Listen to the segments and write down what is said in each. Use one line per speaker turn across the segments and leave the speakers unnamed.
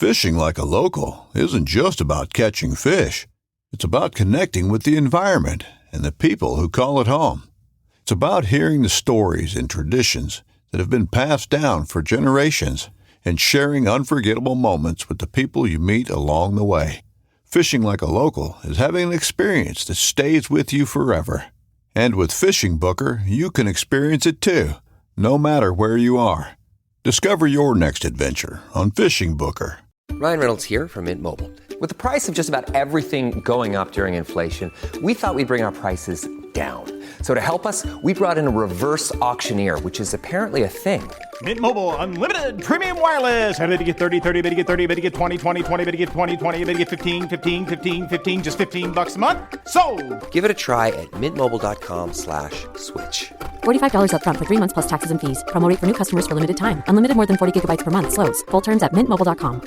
Fishing like a local isn't just about catching fish. It's about connecting with the environment and the people who call it home. It's about hearing the stories and traditions that have been passed down for generations and sharing unforgettable moments with the people you meet along the way. Fishing like a local is having an experience that stays with you forever. And with Fishing Booker, you can experience it too, no matter where you are. Discover your next adventure on Fishing Booker.
Ryan Reynolds here from Mint Mobile. With the price of just about everything going up during inflation, we thought we'd bring our prices down. So to help us, we brought in a reverse auctioneer, which is apparently a thing.
Mint Mobile Unlimited Premium Wireless. How to get 30, 30, bit to get 30, bit to get 20, 20, 20, bit to get 20, 20, bit to get 15, 15, 15, 15, just $15 a month? Sold!
Give it a try at mintmobile.com/switch.
$45 up front for 3 months plus taxes and fees. Promo rate for new customers for limited time. Unlimited more than 40 gigabytes per month. Slows full terms at mintmobile.com.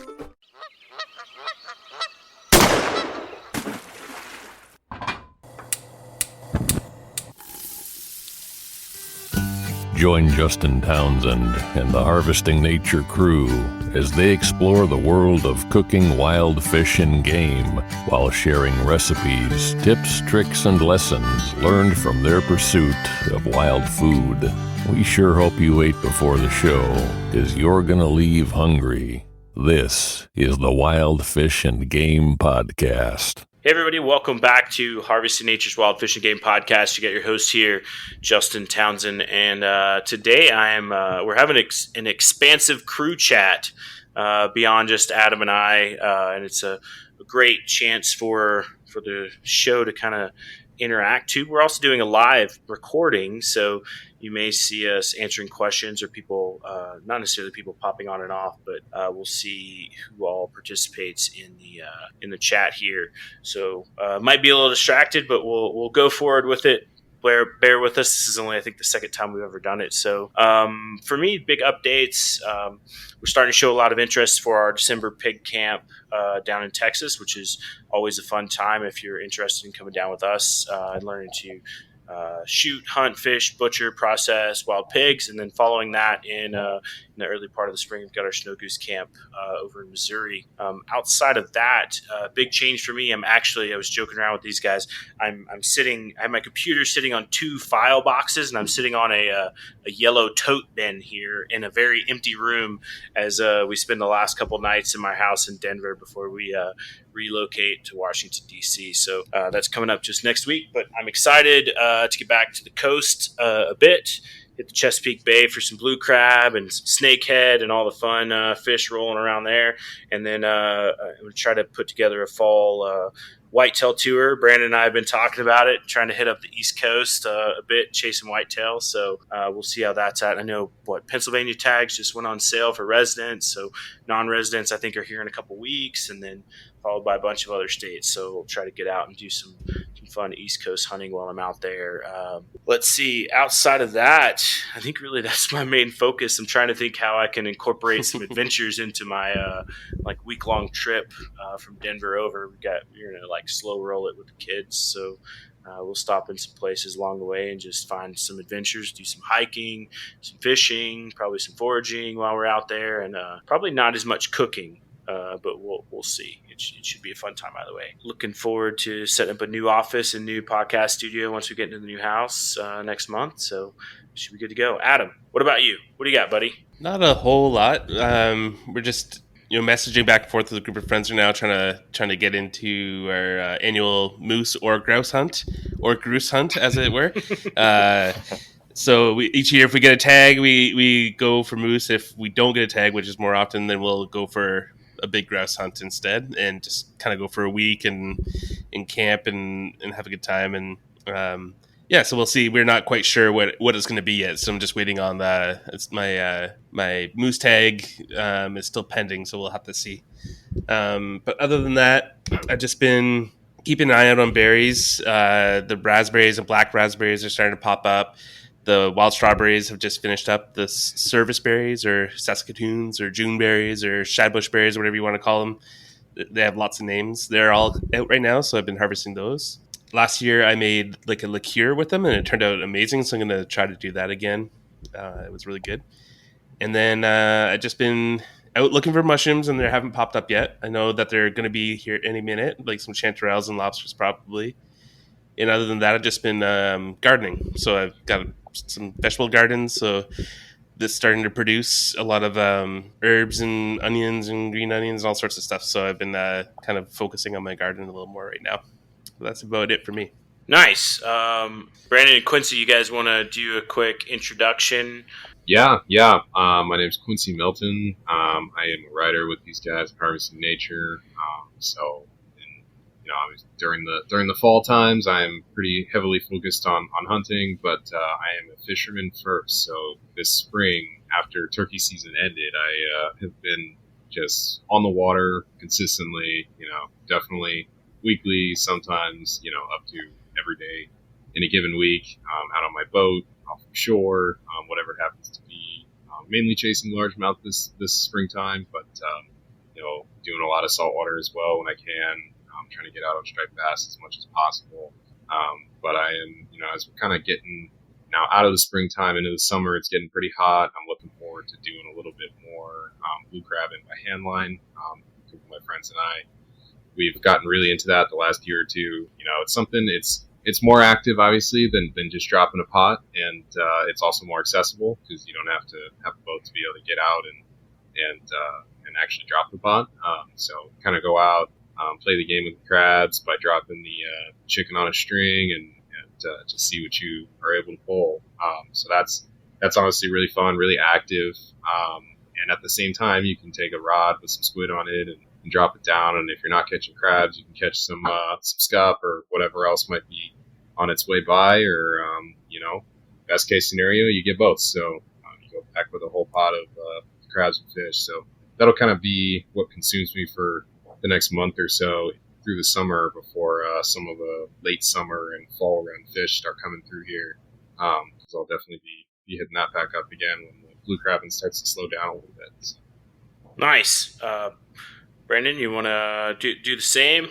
Join Justin Townsend and the Harvesting Nature crew as they explore the world of cooking wild fish and game while sharing recipes, tips, tricks, and lessons learned from their pursuit of wild food. We sure hope you ate before the show, 'cause you're gonna leave hungry. This is the Wild Fish and Game Podcast.
Hey everybody, welcome back to Harvesting Nature's Wild Fish and Game Podcast. You got your host here, Justin Townsend, and today we're having an expansive crew chat beyond just Adam and I, and it's a great chance for the show to kind of interact too. We're also doing a live recording, so you may see us answering questions or people, not necessarily people popping on and off, but we'll see who all participates in the chat here. So might be a little distracted, but we'll go forward with it. Bear with us. This is only, I think, the second time we've ever done it. So for me, big updates. We're starting to show a lot of interest for our December pig camp down in Texas, which is always a fun time if you're interested in coming down with us and learning to shoot, hunt, fish, butcher, process wild pigs. And then following that in the early part of the spring, we've got our snow goose camp over in Missouri. Outside of that, big change for me. I was joking around with these guys. I have my computer sitting on 2 file boxes, and I'm sitting on a yellow tote bin here in a very empty room as we spend the last couple nights in my house in Denver before we relocate to Washington, D.C. So that's coming up just next week, but I'm excited to get back to the coast a bit, hit the Chesapeake Bay for some blue crab and some snakehead and all the fun fish rolling around there. And then I'm going to try to put together a fall whitetail tour. Brandon and I have been talking about it, trying to hit up the East Coast a bit, chasing whitetail. So we'll see how that's at. I know Pennsylvania tags just went on sale for residents. So non-residents, I think, are here in a couple weeks, and then followed by a bunch of other states. So we'll try to get out and do some fun East Coast hunting while I'm out there. Let's see. Outside of that, I think really that's my main focus. I'm trying to think how I can incorporate some adventures into my week-long trip from Denver over. We're gonna slow roll it with the kids. So we'll stop in some places along the way and just find some adventures, do some hiking, some fishing, probably some foraging while we're out there, and probably not as much cooking. But we'll see. It should be a fun time either way. Looking forward to setting up a new office and new podcast studio once we get into the new house next month. So should be good to go. Adam, what about you? What do you got, buddy?
Not a whole lot. We're just messaging back and forth with a group of friends right now, trying to get into our annual moose or grouse hunt, or goose hunt, as it were. So each year, if we get a tag, we go for moose. If we don't get a tag, which is more often, then we'll go for a big grouse hunt instead, and just kind of go for a week and camp and have a good time. And so we'll see. We're not quite sure what it's going to be yet, so I'm just waiting on that. It's my moose tag is still pending, so we'll have to see. But other than that, I've just been keeping an eye out on berries. The raspberries and black raspberries are starting to pop up. The wild strawberries have just finished up. The service berries, or Saskatoons, or June berries, or shadbush berries, or whatever you want to call them. They have lots of names. They're all out right now, so I've been harvesting those. Last year, I made a liqueur with them, and it turned out amazing, so I'm going to try to do that again. It was really good. And then I've just been out looking for mushrooms, and they haven't popped up yet. I know that they're going to be here any minute, like some chanterelles and lobsters probably. And other than that, I've just been gardening. So I've got some vegetable gardens. So this starting to produce a lot of herbs and onions and green onions and all sorts of stuff. So I've been kind of focusing on my garden a little more right now. So that's about it for me.
Nice. Brandon and Quincy, you guys want to do a quick introduction?
Yeah. My name's Quincy Milton. I am a writer with these guys, Harvesting Nature. During the fall times, I'm pretty heavily focused on hunting, but I am a fisherman first. So this spring, after turkey season ended, I have been just on the water consistently. Definitely weekly, sometimes up to every day in a given week, out on my boat, off the shore, whatever it happens to be. Mainly chasing largemouth this springtime, but doing a lot of saltwater as well when I can. Trying to get out on striped bass as much as possible. But I am, as we're kind of getting now out of the springtime into the summer, it's getting pretty hot. I'm looking forward to doing a little bit more blue crabbing by hand line. With my friends and I, we've gotten really into that the last year or two. It's something. It's more active, obviously, than just dropping a pot, and it's also more accessible because you don't have to have a boat to be able to get out and actually drop the pot. So kind of go out. Play the game with the crabs by dropping the chicken on a string and just see what you are able to pull. So that's honestly really fun, really active. And at the same time, you can take a rod with some squid on it and drop it down. And if you're not catching crabs, you can catch some scup or whatever else might be on its way by. Or best case scenario, you get both. So you go back with a whole pot of crabs and fish. So that'll kind of be what consumes me for the next month or so through the summer before some of the late summer and fall round fish start coming through here. Because I'll definitely be hitting that back up again when the blue crabbing starts to slow down a little bit. So.
Nice. Brandon, you want to do the same?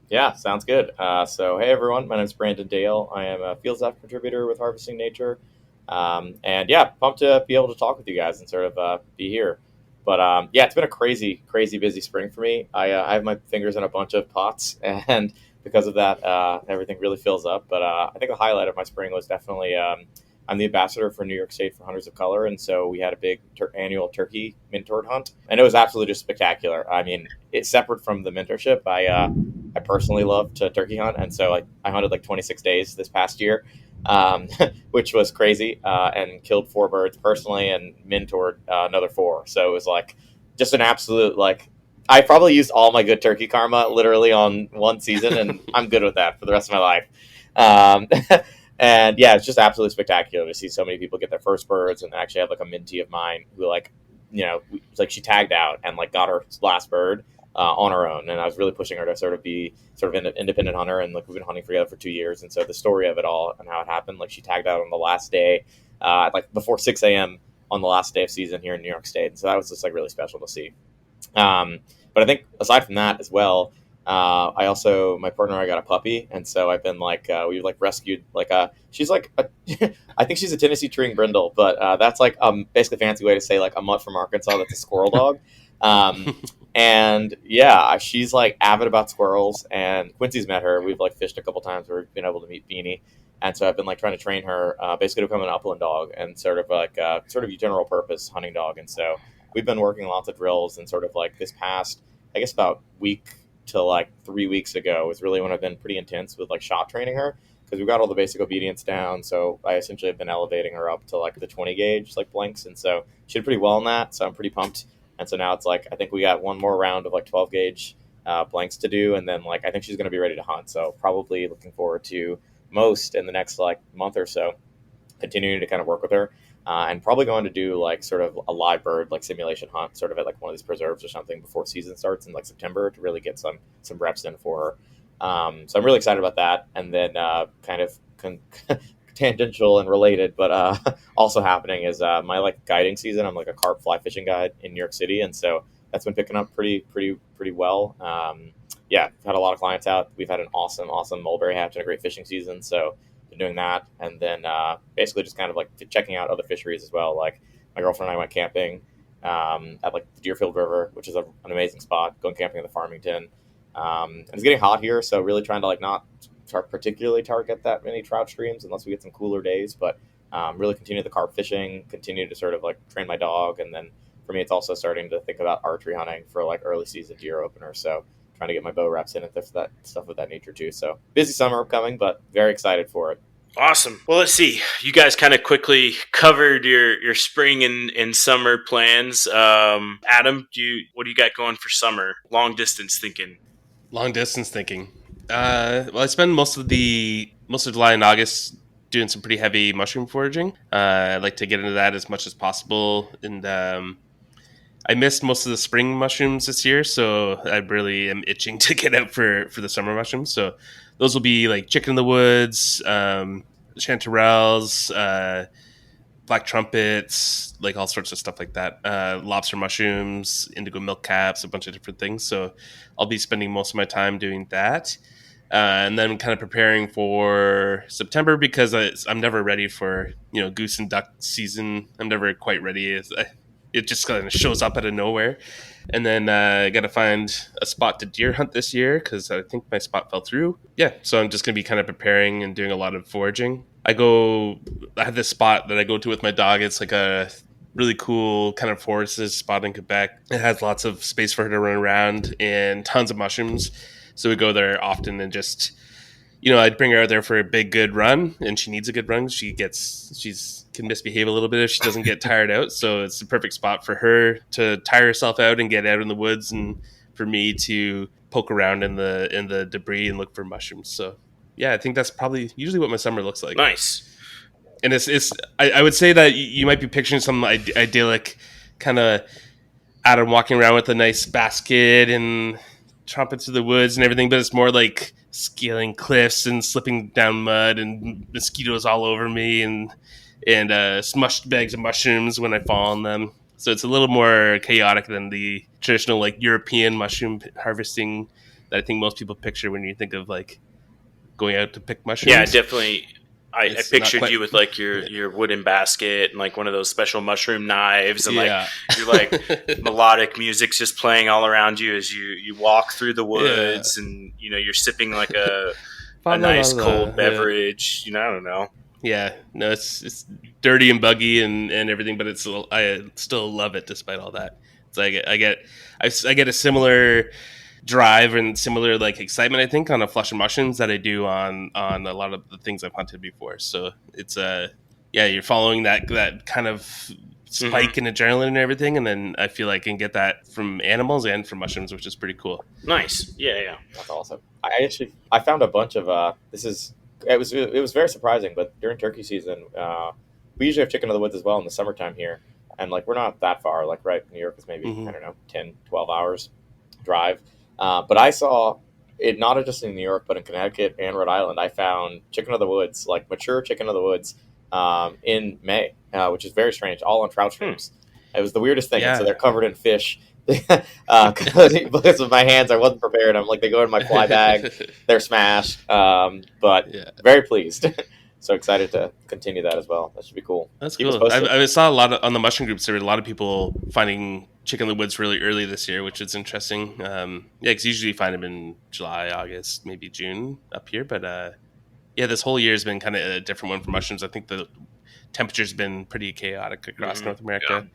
Yeah, sounds good. So, hey everyone, my name is Brandon Dale. I am a field staff contributor with Harvesting Nature. And yeah, pumped to be able to talk with you guys and sort of be here. But it's been a crazy busy spring for me. I have my fingers in a bunch of pots, and because of that, everything really fills up. But I think the highlight of my spring was definitely I'm the ambassador for New York State for Hunters of Color, and so we had a big annual turkey mentored hunt, and it was absolutely just spectacular. I mean, it's separate from the mentorship. I personally love to turkey hunt, and so I hunted like 26 days this past year. Which was crazy, and killed 4 birds personally and mentored another 4. So it was like just an absolute, I probably used all my good turkey karma literally on one season, and I'm good with that for the rest of my life. And yeah, it's just absolutely spectacular to see so many people get their first birds. And actually have like a mentee of mine who she tagged out and got her last bird on her own, and I was really pushing her to sort of be an independent hunter, and we've been hunting together for 2 years, and so the story of it all and how it happened, she tagged out on the last day, before 6 a.m. on the last day of season here in New York State, and so that was just really special to see. But I think aside from that as well, I also, my partner and I got a puppy, and so I've been we rescued she's I think she's a Tennessee Treeing Brindle, but that's basically a fancy way to say a mutt from Arkansas that's a squirrel dog. And yeah, she's avid about squirrels, and Quincy's met her. We've fished a couple times where we've been able to meet Beanie. And so I've been trying to train her, basically to become an upland dog and sort of a general purpose hunting dog. And so we've been working lots of drills, and sort of this past, I guess about week to 3 weeks ago is really when I've been pretty intense with shot training her, because we've got all the basic obedience down. So I essentially have been elevating her up to the 20 gauge blanks. And so she did pretty well in that. So I'm pretty pumped. And so now it's I think we got one more round of 12 gauge blanks to do. And then I think she's going to be ready to hunt. So probably looking forward to most in the next month or so, continuing to kind of work with her, and probably going to do sort of a live bird simulation hunt sort of at one of these preserves or something before season starts in September to really get some reps in for her. So I'm really excited about that. And then kind of tangential and related, but also happening is my guiding season. I'm a carp fly fishing guide in New York City, and so that's been picking up pretty well. Had a lot of clients out. We've had an awesome mulberry hatch and a great fishing season, so been doing that. And then basically just kind of checking out other fisheries as well. My girlfriend and I went camping at like the Deerfield River, which is an amazing spot. Going camping in the Farmington, and it's getting hot here, so really trying to like not particularly target that many trout streams unless we get some cooler days, but really continue the carp fishing, continue to sort of like train my dog, and then for me, it's also starting to think about archery hunting for like early season deer opener. So trying to get my bow reps in and that stuff with that nature too. So busy summer upcoming, but very excited for it.
Awesome. Well, let's see. You guys kind of quickly covered your spring and summer plans. Adam, what do you got going for summer? Long distance thinking.
Well, I spend most of July and August doing some pretty heavy mushroom foraging. I like to get into that as much as possible, and I missed most of the spring mushrooms this year, so I really am itching to get out for the summer mushrooms. So those will be like chicken in the woods, chanterelles, black trumpets, like all sorts of stuff like that. Lobster mushrooms, indigo milk caps, a bunch of different things. So I'll be spending most of my time doing that. And then kind of preparing for September because I'm never ready for, goose and duck season. I'm never quite ready. It just kind of shows up out of nowhere. And then I got to find a spot to deer hunt this year because I think my spot fell through. Yeah, so I'm just going to be kind of preparing and doing a lot of foraging. I have this spot that I go to with my dog. It's like a really cool kind of forested spot in Quebec. It has lots of space for her to run around and tons of mushrooms. So we go there often and just, I'd bring her out there for a big, good run, and she needs a good run. She can misbehave a little bit if she doesn't get tired out. So it's the perfect spot for her to tire herself out and get out in the woods, and for me to poke around in the debris and look for mushrooms. So yeah, I think that's probably usually what my summer looks like.
Nice.
And I would say that you might be picturing some idyllic kind of Adam walking around with a nice basket and trumpets of the woods and everything, but it's more like scaling cliffs and slipping down mud and mosquitoes all over me and smushed bags of mushrooms when I fall on them. So it's a little more chaotic than the traditional like European mushroom harvesting that I think most people picture when you think of like going out to pick mushrooms.
Yeah, definitely. I pictured you with like your wooden basket and like one of those special mushroom knives, and like you're like melodic music's just playing all around you as you walk through the woods, and you're sipping like a nice cold beverage. I don't know.
Yeah, no, it's dirty and buggy and everything, but I still love it despite all that. It's like I get a similar drive and similar like excitement, I think, on a flush of mushrooms that I do on a lot of the things I've hunted before. So it's you're following that kind of spike in adrenaline and everything, and then I feel like I can get that from animals and from mushrooms, which is pretty cool.
Nice. Yeah.
That's awesome. I found a bunch of it was very surprising, but during turkey season, we usually have chicken of the woods as well in the summertime here, and like we're not that far. Like New York is maybe I don't know 10, 12 hours drive. But I saw it not just in New York, but in Connecticut and Rhode Island. I found chicken of the woods, like mature chicken of the woods, in May, which is very strange, all on trout streams. It was the weirdest thing. Yeah. So they're covered in fish. Because of my hands, I wasn't prepared. I'm like, they go in my fly bag. They're smashed. But very pleased. So excited to continue that as well. That should be cool.
That's cool. I saw a lot on the mushroom groups. There were a lot of people finding chicken in the woods really early this year, which is interesting. Because usually you find them in July, August, maybe June up here. But this whole year has been kind of a different one for mushrooms. I think the temperature's been pretty chaotic across North America.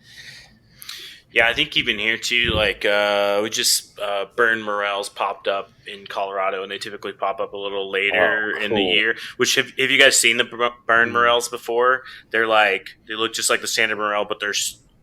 Yeah, I think even here too, like we just burn morels popped up in Colorado, and they typically pop up a little later in the year. Which have you guys seen the burn morels before? They look just like the standard morel, but they're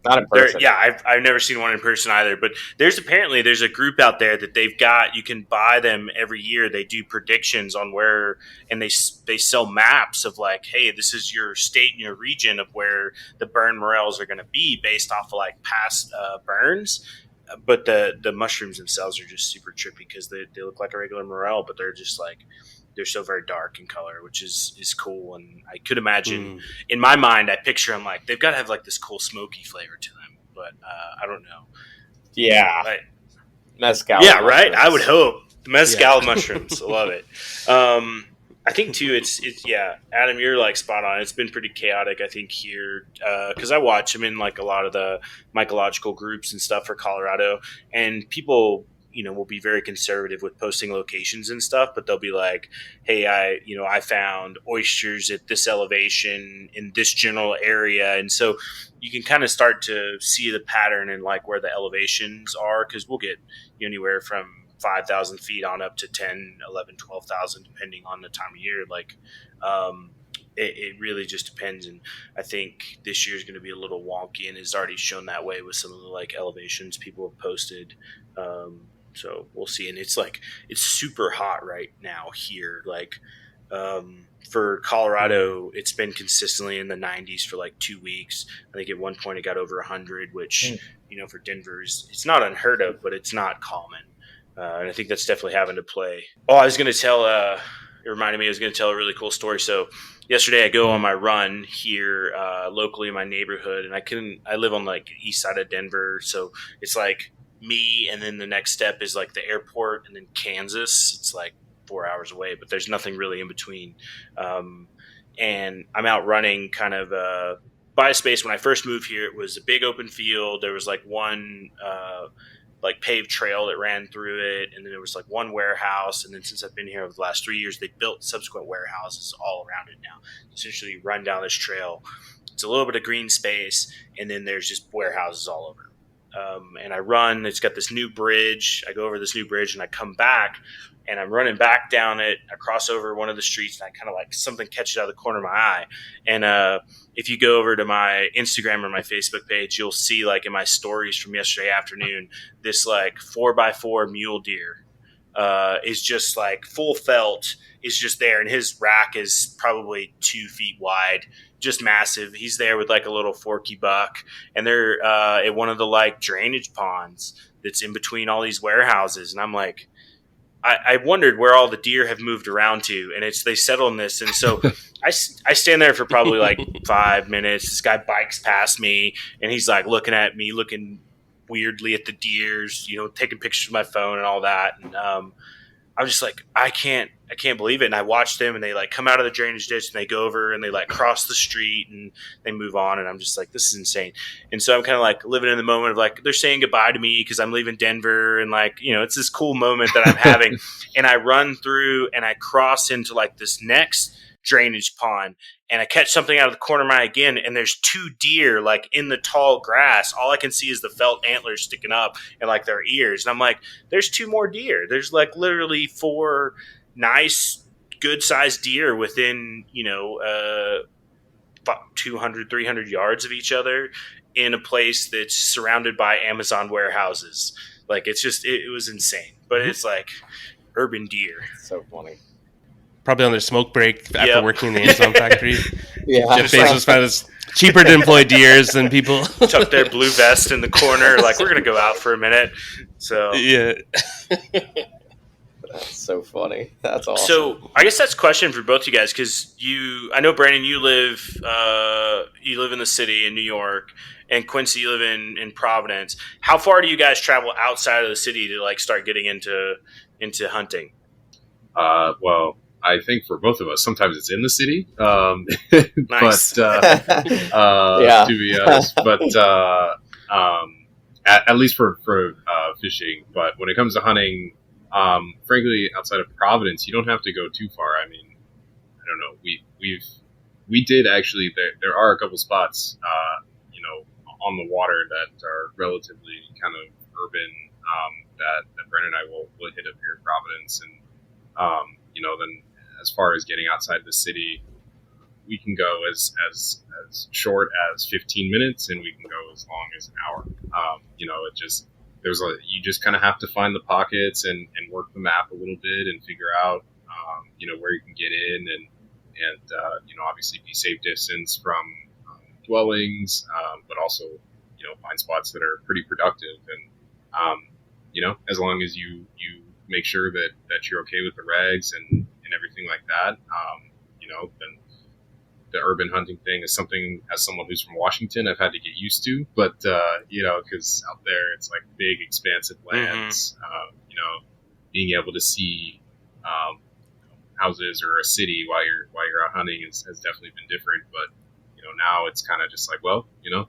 not in person.
Yeah, I've never seen one in person either. But there's a group out there that they've got. You can buy them every year. They do predictions on where, and they sell maps of like, hey, this is your state and your region of where the burn morels are going to be based off of like past burns. But the mushrooms themselves are just super trippy because they look like a regular morel, but they're just like, they're so very dark in color, which is cool. And I could imagine in my mind, I picture them like they've got to have like this cool smoky flavor to them, but I don't know.
Yeah.
Mezcal. Yeah, right. I would hope the mezcal mushrooms. I love it. I think too, it's yeah, Adam, you're like spot on. It's been pretty chaotic, I think, here because I watch them in like a lot of the mycological groups and stuff for Colorado, and people, will be very conservative with posting locations and stuff, but they'll be like, "Hey, I found oysters at this elevation in this general area," and so you can kind of start to see the pattern and like where the elevations are, because we'll get anywhere from 5,000 feet on up to 10, 11, 12,000, depending on the time of year. Like, it really just depends. And I think this year is going to be a little wonky, and it's already shown that way with some of the like elevations people have posted. So we'll see. And it's super hot right now here. Like, for Colorado, it's been consistently in the 90s for like 2 weeks. I think at one point it got over 100, which, for Denver it's not unheard of, but it's not common. And I think that's definitely having to play. Oh, I was going to tell, it reminded me, I was going to tell a really cool story. So yesterday I go on my run here locally in my neighborhood, and I live on like east side of Denver. So it's like me, and then the next step is like the airport, and then Kansas. It's like 4 hours away, but there's nothing really in between. And I'm out running kind of by a space. When I first moved here, it was a big open field. There was like one like paved trail that ran through it, and then there was like one warehouse, and then since I've been here over the last 3 years, they built subsequent warehouses all around it now. Essentially, you run down this trail, it's a little bit of green space, and then there's just warehouses all over. And I run, it's got this new bridge. I go over this new bridge, and I come back, and I'm running back down it. I cross over one of the streets, and I kind of like something catches out of the corner of my eye. And if you go over to my Instagram or my Facebook page, you'll see like in my stories from yesterday afternoon, this like 4x4 mule deer is just like full felt, is just there. And his rack is probably 2 feet wide, just massive. He's there with like a little forky buck, and they're at one of the like drainage ponds that's in between all these warehouses. And I'm like, I wondered where all the deer have moved around to, and they settle in this. And so I stand there for probably like 5 minutes. This guy bikes past me, and he's like looking at me, looking weirdly at the deers, taking pictures with my phone and all that. And I'm just like, I can't believe it. And I watched them, and they like come out of the drainage ditch, and they go over and they like cross the street, and they move on. And I'm just like, this is insane. And so I'm kind of like living in the moment of like, they're saying goodbye to me because I'm leaving Denver. And like, it's this cool moment that I'm having. And I run through, and I cross into like this next drainage pond, and I catch something out of the corner of my eye again, and there's 2 deer like in the tall grass. All I can see is the felt antlers sticking up and like their ears. And I'm like, there's 2 more deer. There's like literally 4 nice, good sized deer within 200, 300 yards of each other in a place that's surrounded by Amazon warehouses. Like, it's just, it was insane. But it's like urban deer.
So funny.
Probably on their smoke break after working in the Amazon factory.
Yeah.
Jeff Bezos found it's cheaper to employ deers than people.
Tuck their blue vest in the corner, like, we're going to go out for a minute. So
yeah.
That's so funny. That's awesome.
So I guess that's a question for both you guys, because I know, Brandon, you live in the city in New York, and Quincy, you live in Providence. How far do you guys travel outside of the city to like start getting into hunting?
Well, I think for both of us, sometimes it's in the city.
Nice.
But
Yeah.
to be honest, but at least for fishing. But when it comes to hunting, frankly, outside of Providence, you don't have to go too far. I mean, I don't know. We did actually. There are a couple spots, on the water that are relatively kind of urban. That Brent and I will hit up here in Providence, and then as far as getting outside the city, we can go as short as 15 minutes, and we can go as long as an hour. You just kind of have to find the pockets and work the map a little bit and figure out, where you can get in and obviously be safe distance from dwellings, but also, find spots that are pretty productive. And, as long as you make sure that you're okay with the regs and everything like that, then the urban hunting thing is something, as someone who's from Washington, I've had to get used to. But, because out there it's like big, expansive lands, being able to see houses or a city while you're out hunting has definitely been different. But now it's kind of just like, well, you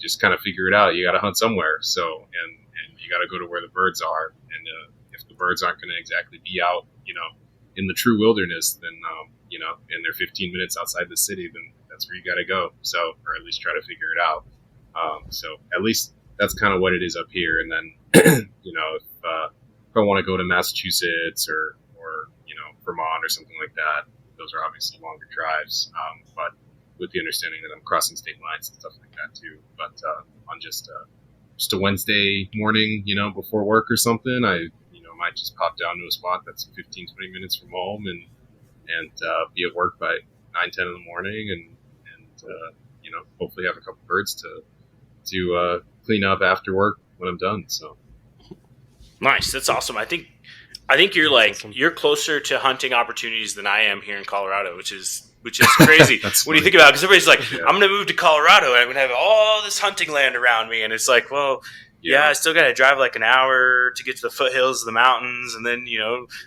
just kind of figure it out. You got to hunt somewhere, so and you got to go to where the birds are. And if the birds aren't going to exactly be out, in the true wilderness, then and they're 15 minutes outside the city, then that's where you got to go. So, or at least try to figure it out. So at least that's kind of what it is up here. And then if I want to go to Massachusetts or Vermont or something like that, those are obviously longer drives. But with the understanding that I'm crossing state lines and stuff like that too. But on just a Wednesday morning, before work or something, I might just pop down to a spot that's 15, 20 minutes from home and be at work by 9, 10 in the morning and hopefully have a couple birds to clean up after work when I'm done. So
nice. That's awesome. I think you're closer to hunting opportunities than I am here in Colorado, which is crazy when you think about it, because everybody's like, I'm going to move to Colorado and I'm going to have all this hunting land around me. And it's like, well, I still got to drive like an hour to get to the foothills of the mountains. And then,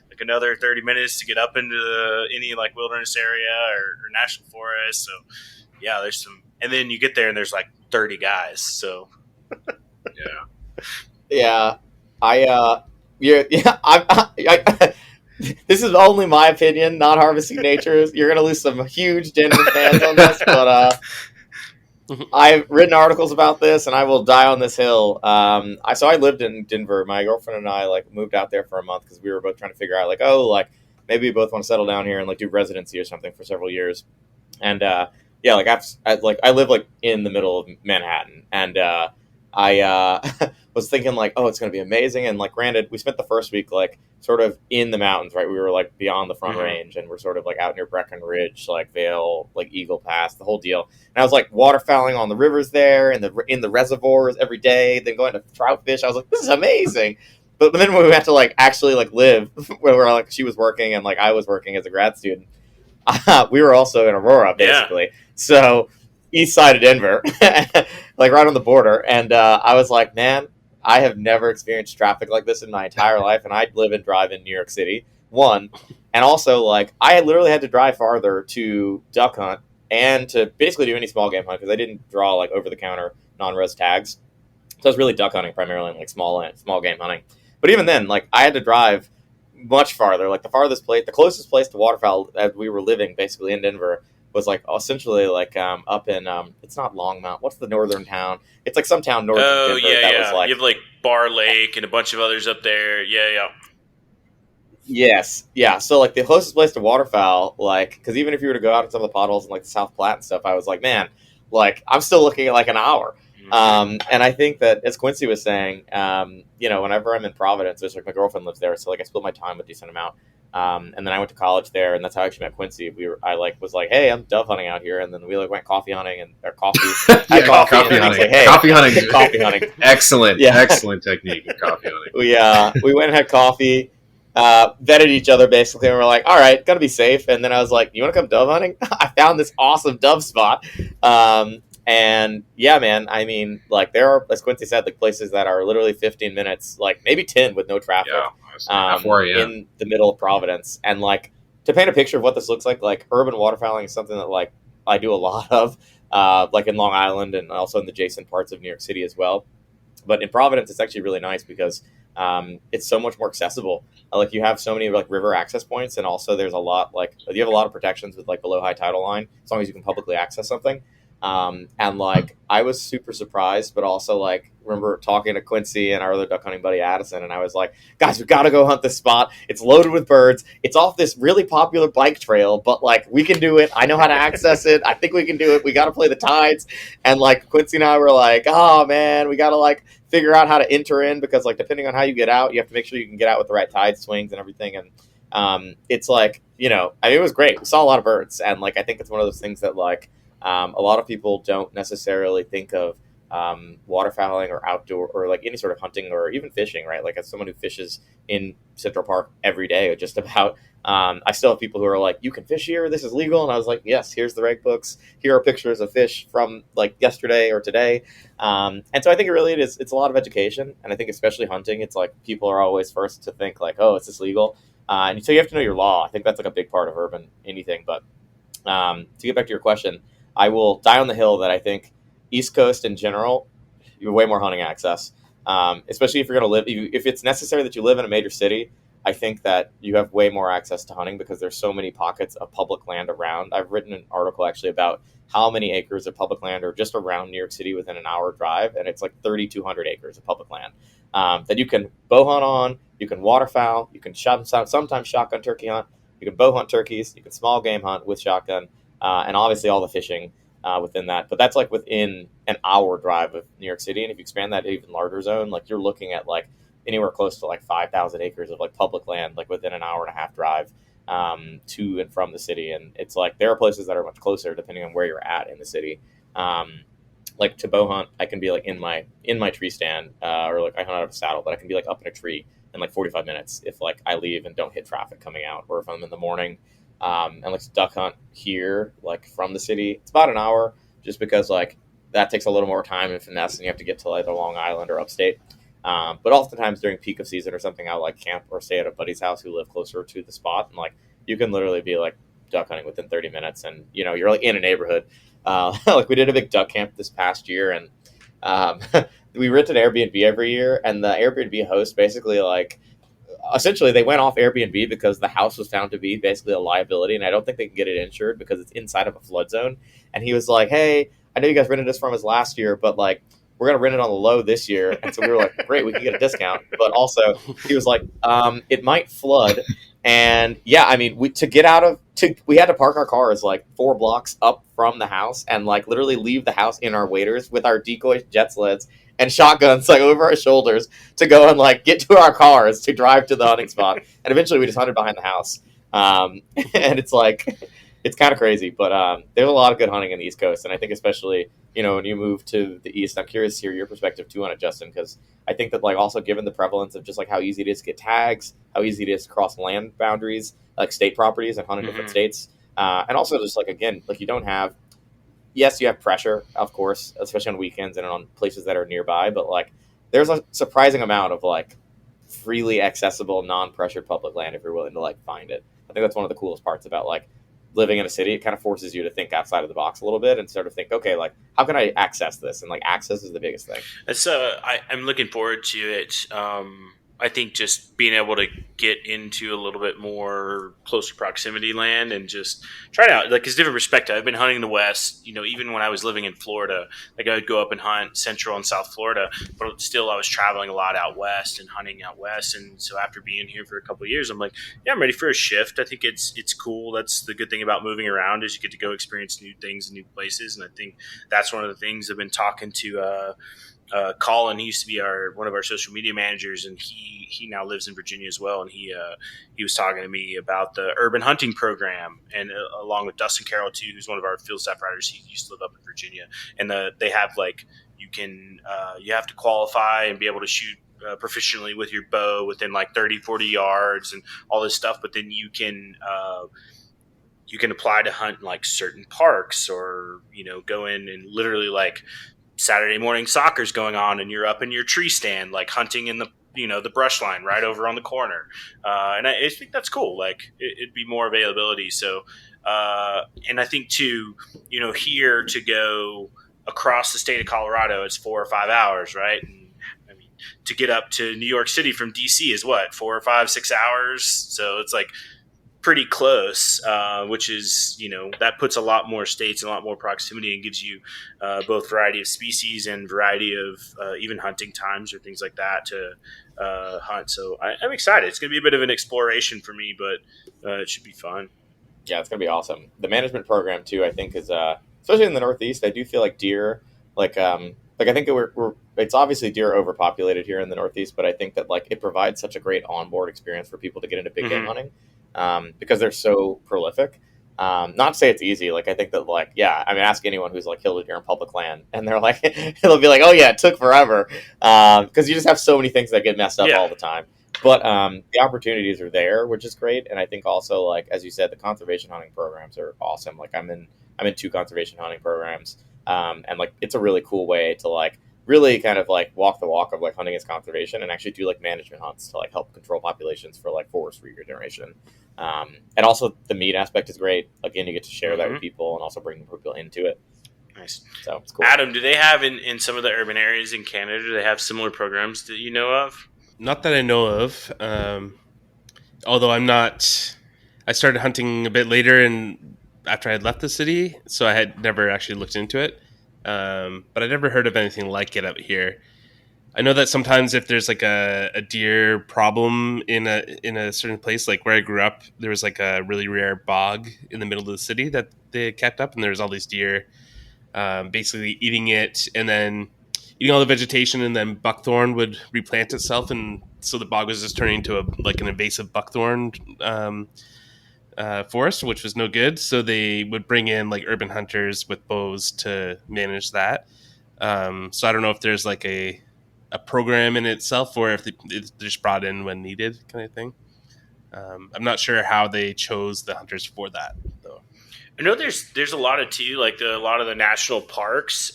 like another 30 minutes to get up into any like wilderness area or national forest. So yeah, there's some, and then you get there and there's like 30 guys. So
yeah, this is only my opinion, not Harvesting Natures. You're going to lose some huge Denver fans on this, but I've written articles about this, and I will die on this hill. So I lived in Denver. My girlfriend and I moved out there for a month because we were both trying to figure out maybe we both want to settle down here and do residency or something for several years. And I live in the middle of Manhattan, and I was thinking it's going to be amazing. And granted, we spent the first week sort of in the mountains, right? We were beyond the Front Range, and we're sort of out near Breckenridge, Vale, Eagle Pass, the whole deal. And I was waterfowling on the rivers there and in the reservoirs every day, then going to trout fish. I was like, this is amazing. But then when we had to actually live where we're she was working and I was working as a grad student, we were also in Aurora basically. Yeah. So east side of Denver, right on the border. And I was like, man, I have never experienced traffic like this in my entire life, and I live and drive in New York City, one. And also, I literally had to drive farther to duck hunt and to basically do any small game hunt because I didn't draw, over-the-counter non-res tags. So I was really duck hunting primarily and, small game hunting. But even then, I had to drive much farther. The closest place to waterfowl that we were living basically in Denver was essentially up in it's not Longmont. What's the northern town? It's some town north of Denver. Was
you have Bar Lake and a bunch of others up there. Yeah.
Yes, yeah. So the closest place to waterfowl, because even if you were to go out to some of the potholes in the South Platte and stuff, I was man, I'm still looking at an hour. And I think that, as Quincy was saying, whenever I'm in Providence, which my girlfriend lives there, so I split my time a decent amount. And then I went to college there, and that's how I actually met Quincy. I was like, hey, I'm dove hunting out here, and then we went coffee hunting coffee.
Coffee hunting.
Hey, coffee hunting.
Excellent technique in coffee hunting.
We went and had coffee, vetted each other basically, and we're like, all right, gonna be safe. And then I was like, you want to come dove hunting? I found this awesome dove spot. And yeah, man, I mean, there are, as Quincy said, places that are literally 15 minutes, maybe 10 with no traffic.
Yeah.
In the middle of Providence. And to paint a picture of what this looks like urban waterfowling is something that I do a lot of, in Long Island and also in the adjacent parts of New York City as well. But in Providence, it's actually really nice because it's so much more accessible. You have so many river access points, and also there's a lot you have a lot of protections with below high tidal line as long as you can publicly access something. And I was super surprised, but also remember talking to Quincy and our other duck hunting buddy Addison, and I was like, guys, we got to go hunt this spot. It's loaded with birds. It's off this really popular bike trail, but we can do it. I know how to access it. I think we can do it. We got to play the tides. And Quincy and I were like, oh man, we got to figure out how to enter in, because depending on how you get out, you have to make sure you can get out with the right tide swings and everything. And it's it was great. We saw a lot of birds, and I think it's one of those things that a lot of people don't necessarily think of waterfowling or outdoor or any sort of hunting or even fishing, right? As someone who fishes in Central Park every day or just about, I still have people who are like, you can fish here, this is legal. And I was like, yes, here's the reg books. Here are pictures of fish from yesterday or today. And so I think it really is, it's a lot of education. And I think especially hunting, it's people are always first to think oh, is this legal? And so you have to know your law. I think that's like a big part of urban anything. But to get back to your question, I will die on the hill that I think East Coast in general, you have way more hunting access, especially if you're going to live. If it's necessary that you live in a major city, I think that you have way more access to hunting because there's so many pockets of public land around. I've written an article actually about how many acres of public land are just around New York City within an hour drive, and it's like 3,200 acres of public land that you can bow hunt on, you can waterfowl, you can sometimes shotgun turkey hunt, you can bow hunt turkeys, you can small game hunt with shotgun, and obviously all the fishing within that. But that's like within an hour drive of New York City, and if you expand that to even larger zone, like you're looking at like anywhere close to like 5,000 acres of like public land, like within an hour and a half drive to and from the city. And it's like, there are places that are much closer depending on where you're at in the city. Like to bow hunt, I can be like in my tree stand, or like I hunt out of a saddle, but I can be like up in a tree in like 45 minutes if like I leave and don't hit traffic coming out, or if I'm in the morning. And like to duck hunt here, like from the city, it's about an hour, just because like that takes a little more time and finesse, and you have to get to either Long Island or upstate. But oftentimes during peak of season or something, I'll like camp or stay at a buddy's house who live closer to the spot. And like, you can literally be like duck hunting within 30 minutes and, you know, you're like in a neighborhood. Like we did a big duck camp this past year, and we rented Airbnb every year, and the Airbnb host basically like, essentially they went off Airbnb because the house was found to be basically a liability. And I don't think they can get it insured because it's inside of a flood zone. And he was like, "Hey, I know you guys rented this from us last year, but like, we're going to rent it on the low this year." And so we were like, great, we can get a discount. But also he was like, it might flood. And yeah, I mean, we had to park our cars like 4 blocks up from the house and like literally leave the house in our waders with our decoy jet sleds and shotguns like over our shoulders to go and like get to our cars to drive to the hunting spot. And eventually we just hunted behind the house. And it's like, it's kind of crazy, but there's a lot of good hunting in the East Coast. And I think especially, you know, when you move to the East, I'm curious to hear your perspective too on it, Justin, because I think that like also given the prevalence of just like how easy it is to get tags, how easy it is to cross land boundaries, like state properties and hunt in different states. And also just like, again, like you don't have, yes, you have pressure, of course, especially on weekends and on places that are nearby, but like there's a surprising amount of like freely accessible, non-pressured public land if you're willing to like find it. I think that's one of the coolest parts about like living in a city. It kind of forces you to think outside of the box a little bit and sort of think, okay, like how can I access this? And like access is the biggest thing.
It's I'm looking forward to it. I think just being able to get into a little bit more closer proximity land and just try it out. Like it's a different perspective. I've been hunting the West, you know, even when I was living in Florida, like I would go up and hunt Central and South Florida, but still I was traveling a lot out West and hunting out West. And so after being here for a couple of years, I'm like, yeah, I'm ready for a shift. I think it's cool. That's the good thing about moving around is you get to go experience new things and new places. And I think that's one of the things I've been talking to, Colin, he used to be one of our social media managers, and he now lives in Virginia as well. And he was talking to me about the urban hunting program, and along with Dustin Carroll too, who's one of our field staff riders. He used to live up in Virginia, and they have like you have to qualify and be able to shoot proficiently with your bow within like 30-40 yards and all this stuff. But then you can apply to hunt in like certain parks, or you know, go in and literally like Saturday morning soccer's going on and you're up in your tree stand, like hunting in the brush line right over on the corner. And I think that's cool. Like it'd be more availability. So, and I think too, you know, here to go across the state of Colorado, it's 4 or 5 hours, right? And I mean, to get up to New York City from DC is what, 4 or 5, 6 hours. So it's like pretty close, which is, you know, that puts a lot more states and a lot more proximity and gives you both variety of species and variety of even hunting times or things like that to hunt. So I'm excited. It's going to be a bit of an exploration for me, but it should be fun.
Yeah, it's going to be awesome. The management program too, I think is, especially in the Northeast, I do feel like deer, like I think it's obviously deer overpopulated here in the Northeast, but I think that like it provides such a great onboard experience for people to get into big game hunting. Because they're so prolific. Not to say it's easy. Like, I think that, like, yeah, I mean, ask anyone who's, like, killed a deer in public land, and they're like, they'll be like, oh, yeah, it took forever. Because you just have so many things that get messed up all the time. But the opportunities are there, which is great. And I think also, like, as you said, the conservation hunting programs are awesome. Like, I'm in 2 conservation hunting programs. And, like, it's a really cool way to, like, really kind of like walk the walk of like hunting as conservation and actually do like management hunts to like help control populations for like forest regeneration. And also the meat aspect is great. Again, you get to share that with people and also bring people into it.
Nice.
So it's cool.
Adam, do they have in some of the urban areas in Canada, do they have similar programs that you know of?
Not that I know of. Although I started hunting a bit later and after I had left the city, so I had never actually looked into it. But I never heard of anything like it up here. I know that sometimes if there's like a deer problem in a certain place, like where I grew up, there was like a really rare bog in the middle of the city that they kept up, and there's all these deer basically eating it and then eating all the vegetation, and then buckthorn would replant itself, and so the bog was just turning into an invasive buckthorn forest, which was no good. So they would bring in like urban hunters with bows to manage that. So I don't know if there's like a program in itself, or if it's just brought in when needed, kind of thing. I'm not sure how they chose the hunters for that, though.
I know there's a lot of too, like a lot of the national parks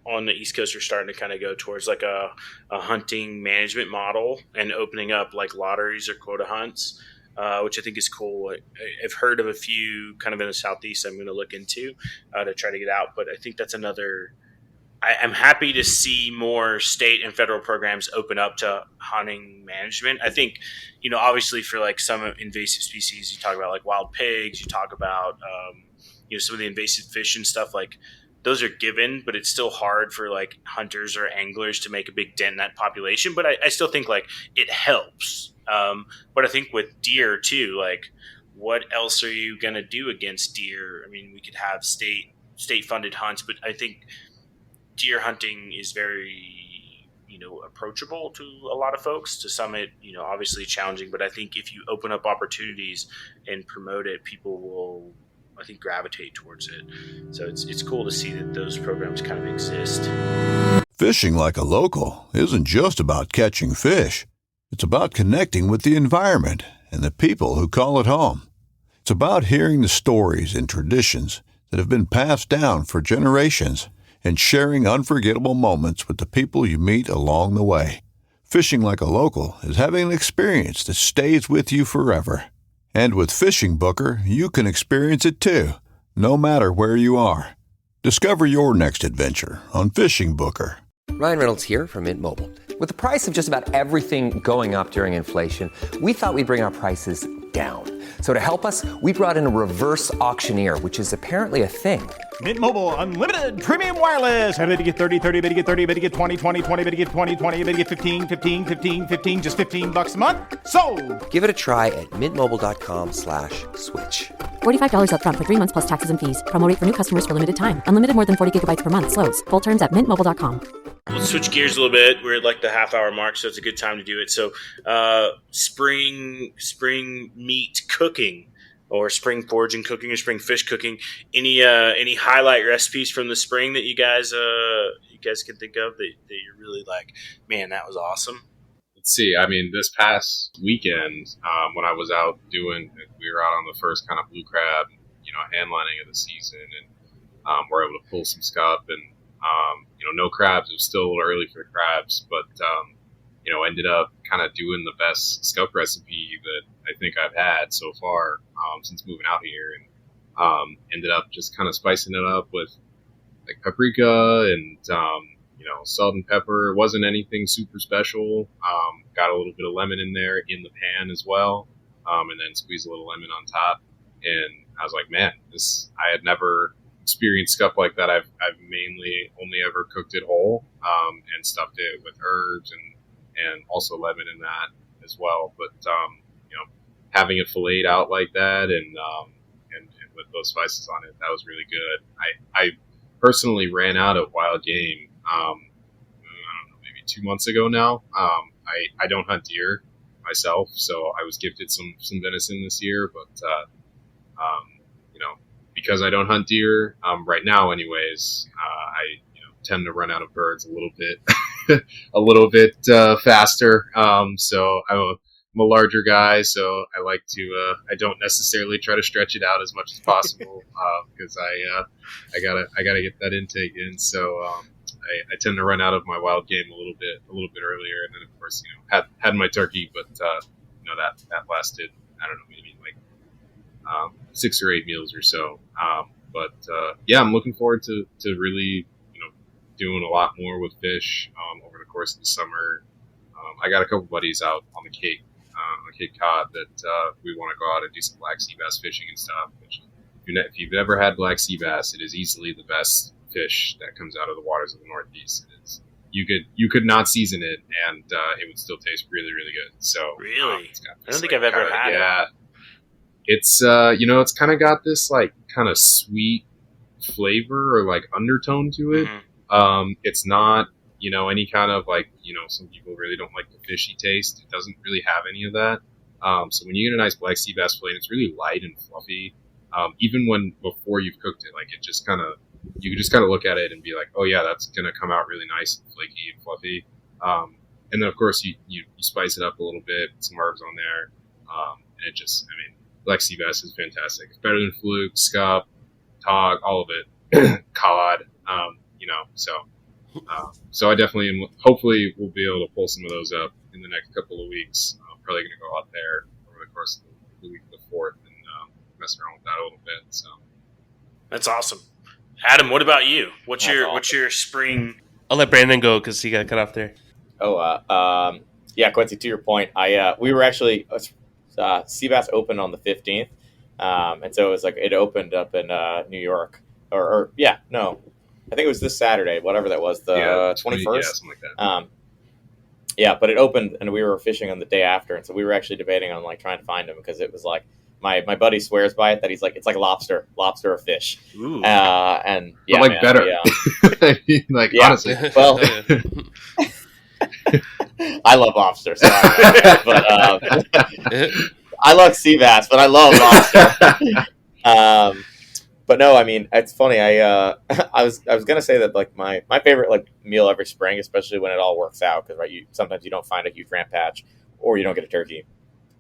on the East Coast are starting to kind of go towards like a hunting management model and opening up like lotteries or quota hunts, which I think is cool. I've heard of a few kind of in the Southeast I'm going to look into to try to get out, but I think that's another. I'm happy to see more state and federal programs open up to hunting management. I think, obviously for like some invasive species, you talk about like wild pigs, you talk about, some of the invasive fish and stuff, like those are given, but it's still hard for like hunters or anglers to make a big dent in that population. But I still think like it helps. But I think with deer too, like what else are you going to do against deer? I mean, we could have state funded hunts, but I think deer hunting is very, approachable to a lot of folks. To some, it, obviously challenging, but I think if you open up opportunities and promote it, people will, I think, gravitate towards it. So it's cool to see that those programs kind of exist.
Fishing like a local isn't just about catching fish. It's about connecting with the environment and the people who call it home. It's about hearing the stories and traditions that have been passed down for generations and sharing unforgettable moments with the people you meet along the way. Fishing like a local is having an experience that stays with you forever. And with Fishing Booker, you can experience it too, no matter where you are. Discover your next adventure on Fishing Booker.
Ryan Reynolds here from Mint Mobile. With the price of just about everything going up during inflation, we thought we'd bring our prices down. So to help us, we brought in a reverse auctioneer, which is apparently a thing.
Mint Mobile Unlimited Premium Wireless. Ready to get 30, 30, bit to get 30, bit to get 20, 20, 20, bit to get 20, 20, bit to get 15, 15, 15, 15, just $15 a month? Sold!
Give it a try at mintmobile.com/switch.
$45 up front for 3 months plus taxes and fees. Promo rate for new customers for limited time. Unlimited more than 40 gigabytes per month. Slows full terms at mintmobile.com.
Let's switch gears a little bit. We're at like the half-hour mark, so it's a good time to do it. So spring meat cooking, or spring foraging cooking, or spring fish cooking. Any highlight recipes from the spring that you guys can think of that you're really like, man, that was awesome?
Let's see. I mean, this past weekend, when I was out we were out on the first kind of blue crab, hand lining of the season, and we're able to pull some scup, and no crabs. It was still a little early for the crabs, but ended up kind of doing the best scup recipe that I think I've had so far since moving out here, and ended up just kind of spicing it up with like paprika and salt and pepper. It wasn't anything super special. Got a little bit of lemon in there in the pan as well, and then squeezed a little lemon on top. And I was like, man, I had never experienced scup like that. I've mainly only ever cooked it whole, and stuffed it with herbs and also lemon in that as well. But having it filleted out like that and with those spices on it, that was really good. I personally ran out of wild game. I don't know, maybe 2 months ago now. I don't hunt deer myself, so I was gifted some venison this year, but because I don't hunt deer right now, anyways, I tend to run out of birds a little bit faster. So I'm a larger guy, so I like to. I don't necessarily try to stretch it out as much as possible because I gotta get that intake in. So I tend to run out of my wild game a little bit earlier, and then of course had my turkey, but that lasted, I don't know, maybe like 6 or 8 meals or so. I'm looking forward to really doing a lot more with fish over the course of the summer. I got a couple buddies out on the Cape Cod that we want to go out and do some black sea bass fishing and stuff. Which, if you've ever had black sea bass, it is easily the best fish that comes out of the waters of the Northeast. It is. You could not season it, and it would still taste really, really good. So
really, I don't think
like,
I've ever had it.
Yeah, it's it's kind of got this like kind of sweet flavor or like undertone to it.
Mm-hmm.
It's not any kind of like some people really don't like the fishy taste. It doesn't really have any of that. So when you get a nice black sea bass fillet, it's really light and fluffy. Even before you've cooked it, like you just kind of look at it and be like, oh yeah, that's gonna come out really nice and flaky and fluffy. And then of course you spice it up a little bit, put some herbs on there, and it just, black sea bass is fantastic. It's better than Fluke, Scup, Tog, all of it, cod. So I definitely am. Hopefully we'll be able to pull some of those up in the next couple of weeks. I'm probably gonna go out there over the course of the week of the 4th and mess around with that a little bit. So
that's awesome. Adam, what about you? What's your spring?
I'll let Brandon go because he got cut off there.
Yeah, Quincy, to your point, we were actually sea bass opened on the 15th, and so it was like it opened up in New York, I think it was this Saturday, whatever that was, the 21st.
Yeah, something like that.
But it opened, and we were fishing on the day after, and so we were actually debating on like trying to find him because it was like my buddy swears by it that he's like it's like lobster or fish.
Ooh.
And yeah,
but like better. Yeah. Honestly,
well, I love lobster, so but I love sea bass, but I love lobster. But no, it's funny. I was gonna say that like my favorite like meal every spring, especially when it all works out, because sometimes you don't find a huge ramp patch or you don't get a turkey.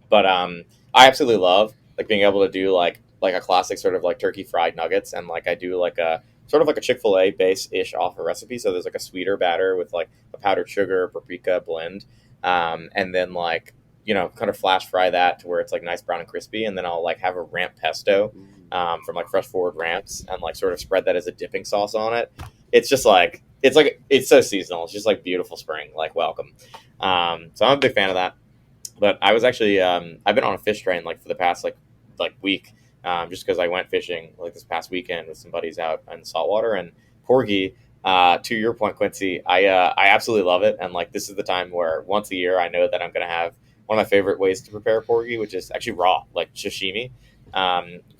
But I absolutely love like being able to do like a classic sort of like turkey fried nuggets, and like I do like a sort of like a Chick-fil-A base-ish off a recipe. So there's like a sweeter batter with like a powdered sugar, paprika blend, and then like kind of flash fry that to where it's like nice brown and crispy, and then I'll like have a ramp pesto from like Fresh Forward Ramps, and like sort of spread that as a dipping sauce on it. It's just like it's so seasonal. It's just like beautiful spring, like welcome. So I'm a big fan of that. But I was actually I've been on a fish train like for the past like week, just because I went fishing like this past weekend with some buddies out in the saltwater, and porgy. To your point, Quincy, I absolutely love it, and like this is the time where once a year I know that I'm gonna have one of my favorite ways to prepare porgy, which is actually raw, like sashimi.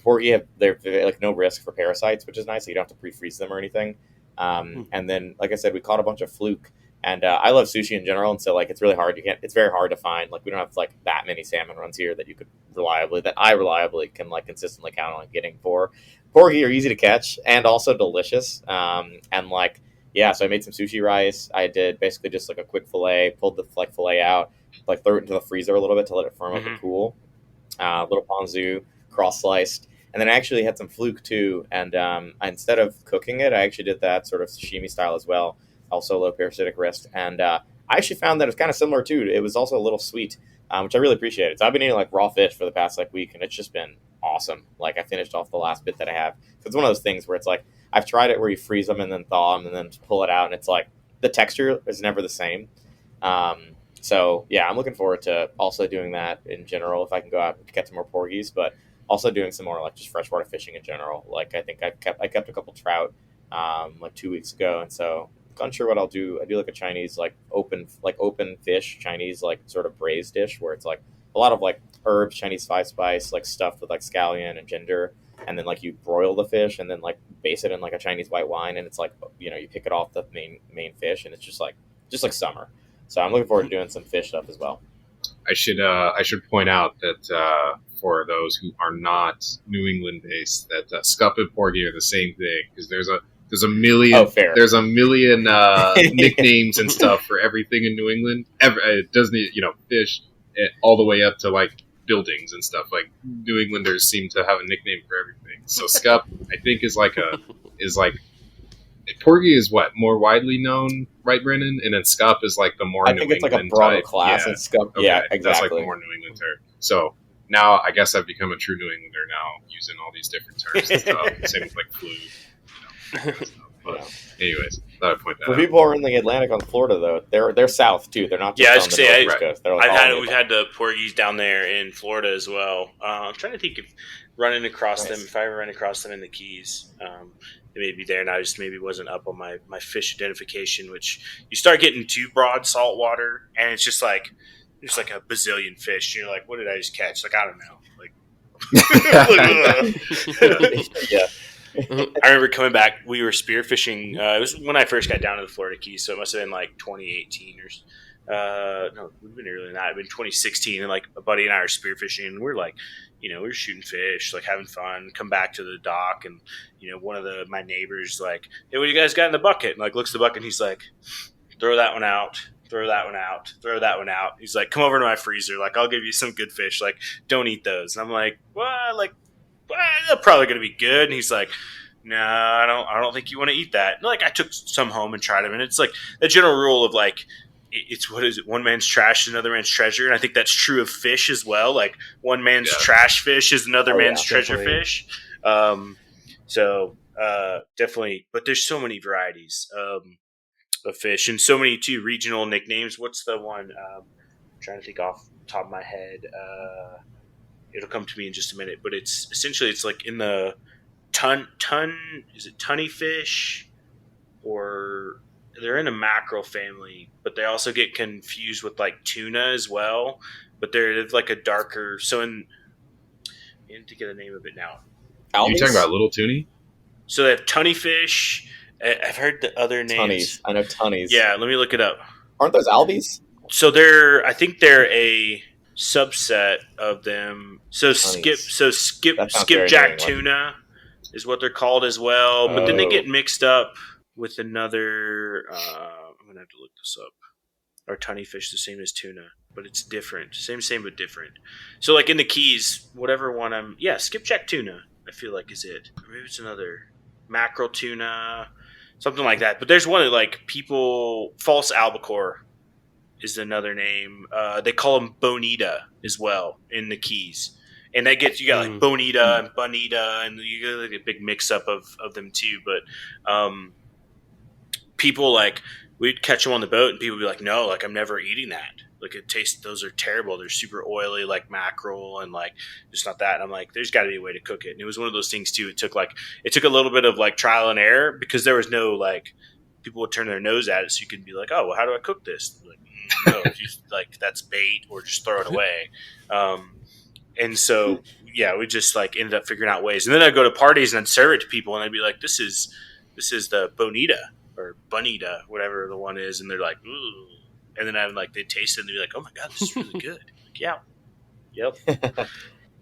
Porgy they're like no risk for parasites, which is nice. So you don't have to pre-freeze them or anything. And then, like I said, we caught a bunch of fluke, and I love sushi in general. And so like it's really hard. It's very hard to find. Like we don't have like that many salmon runs here that I reliably can like consistently count on getting for porgy. Are easy to catch and also delicious. And like so I made some sushi rice. I did basically just like a quick fillet, pulled the fillet out, like threw it into the freezer a little bit to let it firm up and cool. Little ponzu, cross sliced, and then I actually had some fluke too. And instead of cooking it, I actually did that sort of sashimi style as well, also low parasitic risk. And I actually found that it was kind of similar too. It was also a little sweet, which I really appreciated. So I've been eating like raw fish for the past like week, and it's just been awesome. Like I finished off the last bit that I have. So it's one of those things where it's like I've tried it where you freeze them and then thaw them and then pull it out, and it's like the texture is never the same. So yeah, I'm looking forward to also doing that in general if I can go out and catch some more porgies, but also doing some more like just freshwater fishing in general. Like I think I kept a couple trout like 2 weeks ago, and so unsure what I'll do. I do like a Chinese like open fish Chinese like sort of braised dish where it's like a lot of like herbs, Chinese 5-spice, like stuffed with like scallion and ginger, and then like you broil the fish and then like base it in like a Chinese white wine, and it's like you pick it off the main fish, and it's just like summer. So I'm looking forward to doing some fish stuff as well.
I should point out that for those who are not New England based, that Scup and porgy are the same thing, because there's a million nicknames and stuff for everything in New England. It doesn't fish all the way up to like buildings and stuff. Like New Englanders seem to have a nickname for everything. So Scup I think is like Porgy is what, more widely known, right, Brennan? And then Scup is like the more
I
New
think it's like
England
a broader
type.
class,
Yeah.
and Scup.
Okay.
Yeah,
That's like
exactly.
the more New England term. So now I guess I've become a true New Englander now, using all these different terms and stuff. Same with like Fluke. But anyways, thought I'd point that
For
out.
people who are in the Atlantic on Florida, though, they're south too. They're not just
Yeah, I
on
was
the
gonna say,
Northeast coast. They're like all the way
we've
back.
had the porgies down there in Florida as well. I'm trying to think of running across them, if I ever ran across them in the Keys. They may be there, and I just maybe wasn't up on my fish identification, which you start getting too broad salt water, and it's just like there's like a bazillion fish. You're like, what did I just catch? Like, I don't know. Like,
Yeah.
I remember coming back. We were spearfishing. It was when I first got down to the Florida Keys, so it must have been like 2018 or no, it would have been earlier than that. It'd been 2016, and like a buddy and I are spearfishing, and we're like, we were shooting fish, like having fun. Come back to the dock, and one of my neighbors like, "Hey, what do you guys got in the bucket?" And like looks at the bucket, and he's like, "Throw that one out. Throw that one out. Throw that one out." He's like, "Come over to my freezer. Like, I'll give you some good fish. Like, don't eat those." And I'm like, "What? Like, they're probably going to be good." And he's like, "No, I don't think you want to eat that." And like, I took some home and tried them, and it's like the general rule of like, it's what is it? One man's trash is another man's treasure, and I think that's true of fish as well. Like, one man's trash fish is another man's treasure fish. So definitely, but there's so many varieties of fish, and so many too regional nicknames. What's the one? I'm trying to think off the top of my head. It'll come to me in just a minute, but it's essentially like in the ton. Is it tunny fish, or they're in a mackerel family, but they also get confused with like tuna as well. But they're like a darker. So I need to get a name of it now.
Are you talking about little toonie? So
they have tunny fish. I've heard the other names.
Tunnies. I know tunnies.
Yeah, let me look it up.
Aren't those albies?
So I think they're a subset of them. So skipjack tuna is what they're called as well. But then they get mixed up with another. I'm gonna have to look this up. Our tunny fish the same as tuna, but it's different. Same but different. So like in the Keys, whatever one skipjack tuna, I feel like is it. Or maybe it's another mackerel tuna, something like that. But there's one that like false albacore is another name. They call them bonita as well in the Keys. And that gets, you got like bonita and bonita, and you get like a big mix up of them too. But people like, we'd catch them on the boat and people would be like, "No, like I'm never eating that. Like those are terrible. They're super oily, like mackerel, and like just not that." And I'm like, "There's got to be a way to cook it." And it was one of those things too. It took a little bit of like trial and error, because there was no like, people would turn their nose at it, so you could be like, "Oh, well, how do I cook this?" Like, no, just like that's bait, or just throw it away. And so we just like ended up figuring out ways. And then I'd go to parties and I'd serve it to people, and I'd be like, "This is the bonita or bonita, whatever the one is," and they're like, "Ooh." And then I'm like, they'd taste it and they'd be like, "Oh my god, this is really good." Like, yeah, yep.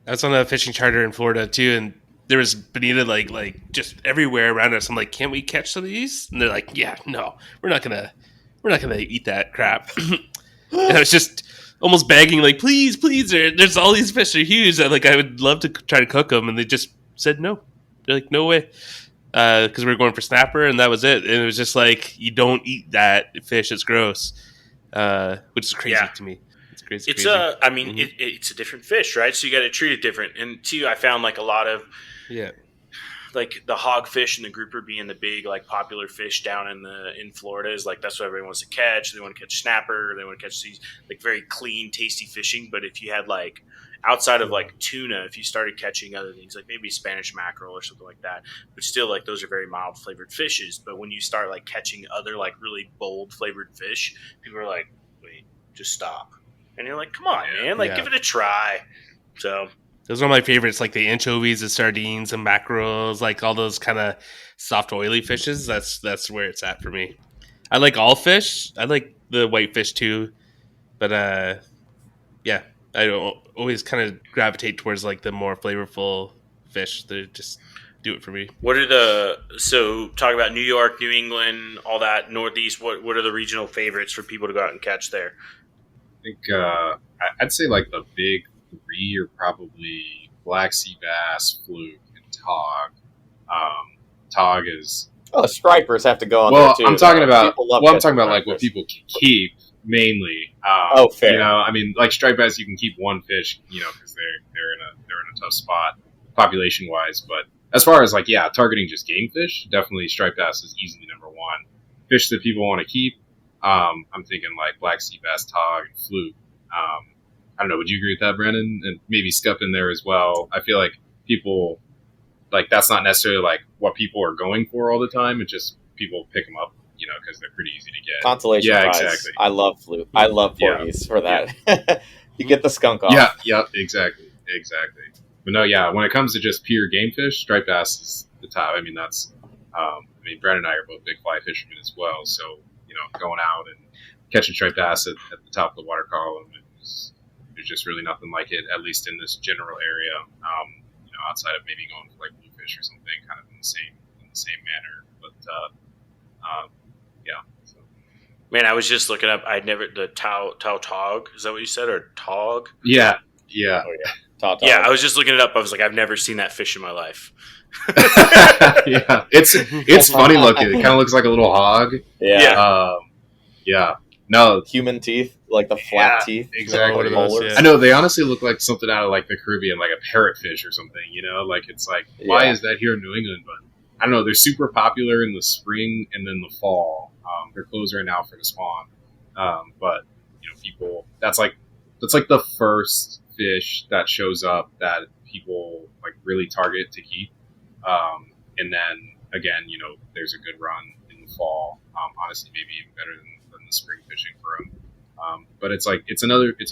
I was on a fishing charter in Florida too, and there was bonita like just everywhere around us. I'm like, "Can we catch some of these?" And they're like, "Yeah, no, we're not gonna eat that crap." And I was just almost begging, like, "Please, there's all these fish are huge. I would love to try to cook them," and they just said no. They're like, "No way." Because we were going for snapper, and that was it. And it was just like, you don't eat that fish; it's gross, which is crazy to me. It's crazy.
It's it's a different fish, right? So you got to treat it different. And two, I found like a lot of like the hogfish and the grouper being the big like popular fish down in Florida is like, that's what everyone wants to catch. They want to catch snapper. They want to catch these like very clean, tasty fishing. But if you had like, outside of like tuna, if you started catching other things like maybe Spanish mackerel or something like that, but still like those are very mild flavored fishes. But when you start like catching other like really bold flavored fish, people are like, "Wait, just stop." And you're like, "Come on, man, like give it a try." So
those are my favorites, like the anchovies, the sardines, and mackerels, like all those kind of soft, oily fishes. That's where it's at for me. I like all fish. I like the white fish too, but I don't always kind of gravitate towards like the more flavorful fish. They just do it for me.
So talk about New York, New England, all that Northeast. What are the regional favorites for people to go out and catch there?
I think I'd say like the big three are probably black sea bass, fluke, and tog. Tog is
Oh, stripers have to go on
Well,
there too.
I'm talking about
stripers.
like what people can keep mainly.
Fair.
You know, I mean, like striped bass, you can keep one fish, you know, because they're in a tough spot population wise. But as far as like targeting just game fish, definitely striped bass is easily number one. Fish that people want to keep, I'm thinking like black sea bass, tog, and fluke. I don't know. Would you agree with that, Brandon? And maybe Scup in there as well. I feel like people like that's not necessarily like what people are going for all the time. It's just people pick them up, you know, because they're pretty easy to get.
Consolation prize. Exactly. I love fluke. I love porgies for that. Yeah. You get the skunk off.
Yeah, exactly. But no, when it comes to just pure game fish, striped bass is the top. I mean, that's. Brandon and I are both big fly fishermen as well, so you know, going out and catching striped bass at the top of the water column, there's just really nothing like it, at least in this general area. You know, outside of maybe going for like bluefish or something, kind of in the same manner. But So.
Man, I was just looking up. I'd never the tog. Is that what you said, or tog?
Yeah.
Oh, yeah.
Tog. Yeah, I was just looking it up. I was like, I've never seen that fish in my life.
Yeah, it's funny looking. It kind of looks like a little hog.
Yeah.
No,
human teeth, like the flat teeth.
Exactly.
Molars.
I know they honestly look like something out of like the Caribbean, like a parrotfish or something. You know, like it's like why is that here in New England? But I don't know. They're super popular in the spring and then the fall. They're closed right now for the spawn. But you know, people that's like the first fish that shows up that people like really target to keep. And then again, you know, there's a good run in the fall. Honestly, maybe even better than the spring fishing for them. But it's a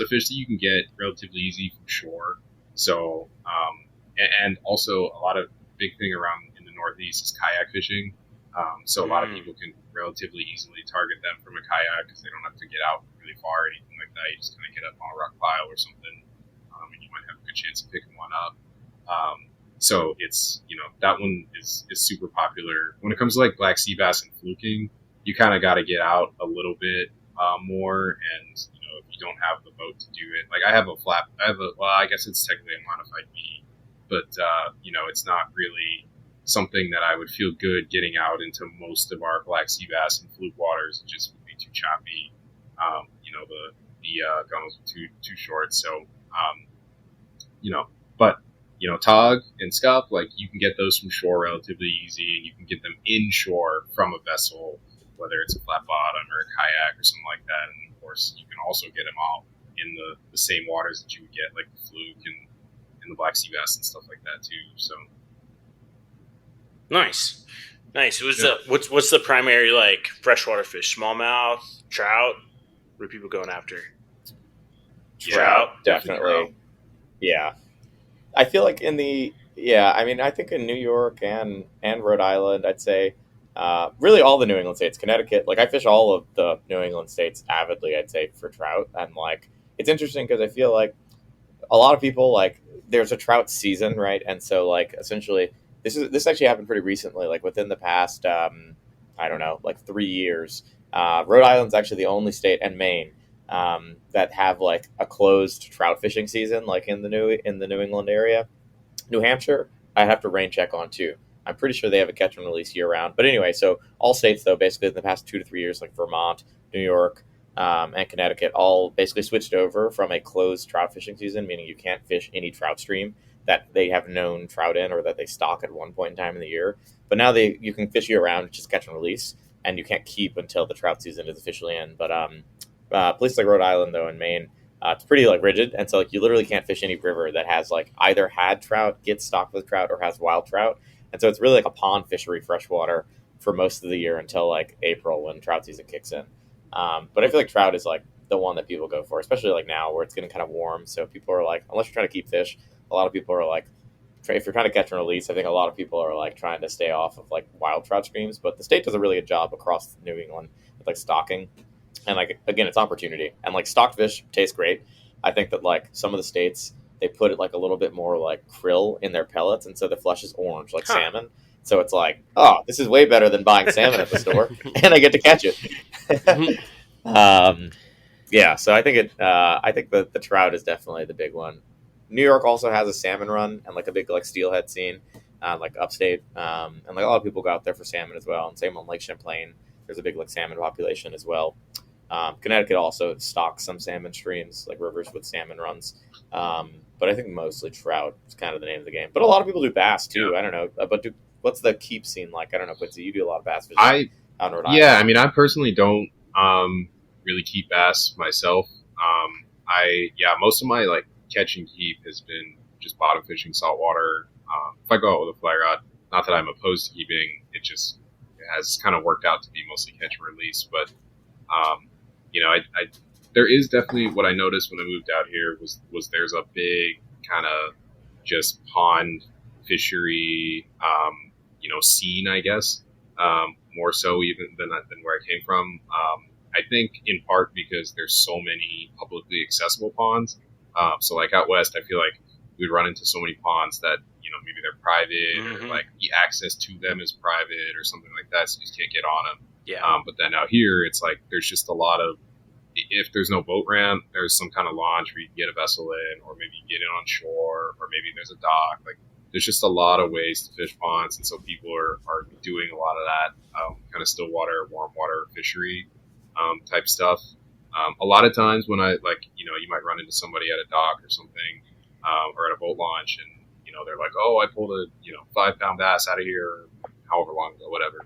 fish that you can get relatively easy from shore. So, and also a lot of big thing around in the Northeast is kayak fishing. So a lot of people can relatively easily target them from a kayak because they don't have to get out really far or anything like that. You just kind of get up on a rock pile or something, and you might have a good chance of picking one up. So it's, you know, that one is super popular. When it comes to like black sea bass and fluking, you kind of got to get out a little bit more, and you know, if you don't have the boat to do it, like I guess it's technically a modified V, but you know, it's not really something that I would feel good getting out into most of our black sea bass and fluke waters. It just would be too choppy. You know, the gunnels are too short. So, you know, but you know, tog and scup, like you can get those from shore relatively easy, and you can get them inshore from a vessel, whether it's a flat bottom or a kayak or something like that. And of course, you can also get them out in the same waters that you would get, like the fluke and the black sea bass and stuff like that too. So
nice. What's the primary like freshwater fish? Smallmouth, trout. What are people going after? Trout,
definitely. Yeah, I feel like I think in New York and Rhode Island, I'd say. Really all the New England states, Connecticut, like I fish all of the New England states avidly, I'd say, for trout. And like, it's interesting because I feel like a lot of people, like there's a trout season, right? And so like, essentially this actually happened pretty recently, like within the past, I don't know, like 3 years. Rhode Island's actually the only state, and Maine, that have like a closed trout fishing season, like in the New England area. New Hampshire, I have to rain check on too. I'm pretty sure they have a catch and release year round. But anyway, so all states, though, basically in the past 2 to 3 years, like Vermont, New York, and Connecticut, all basically switched over from a closed trout fishing season, meaning you can't fish any trout stream that they have known trout in or that they stock at one point in time in the year. But now you can fish year round, just catch and release, and you can't keep until the trout season is officially in. But places like Rhode Island, though, and Maine, it's pretty like rigid, and so like you literally can't fish any river that has like either had trout, gets stocked with trout, or has wild trout. And so it's really like a pond fishery, freshwater, for most of the year until like April when trout season kicks in. But I feel like trout is like the one that people go for, especially like now where it's getting kind of warm. So people are like, unless you're trying to keep fish, a lot of people are like, if you're trying to catch and release, I think a lot of people are like trying to stay off of like wild trout streams. But the state does a really good job across New England with like stocking. And like, again, it's opportunity. And like stocked fish taste great. I think that like some of the states, they put it like a little bit more like krill in their pellets, and so the flesh is orange like salmon. So it's like, oh, this is way better than buying salmon at the store, and I get to catch it. So I think I think the trout is definitely the big one. New York also has a salmon run and like a big like steelhead scene. like upstate, and like a lot of people go out there for salmon as well. And same on Lake Champlain, there's a big like salmon population as well. Connecticut also stocks some salmon streams, like rivers with salmon runs. But I think mostly trout is kind of the name of the game. But a lot of people do bass too. I don't know, but what's the keep scene like? I don't know, Quincy. You do a lot of bass fishing. I mean, I personally don't really keep bass myself. Most of my like catch and keep has been just bottom fishing saltwater. If I go out with a fly rod, not that I'm opposed to keeping, it has kind of worked out to be mostly catch and release. But there is definitely what I noticed when I moved out here was there's a big kind of just pond fishery, scene, I guess, more so even than where I came from. I think in part because there's so many publicly accessible ponds. So like out west, I feel like we'd run into so many ponds that, maybe they're private or like the access to them is private or something like that. So you just can't get on them.
Yeah.
But then out here, it's like there's just a lot of, if there's no boat ramp, there's some kind of launch where you can get a vessel in, or maybe you get in on shore, or maybe there's a dock. Like there's just a lot of ways to fish ponds. And so people are doing a lot of that kind of still water, warm water fishery type stuff. A lot of times when I you might run into somebody at a dock or something, or at a boat launch, and they're like, "Oh, I pulled a 5-pound bass out of here, however long ago, whatever."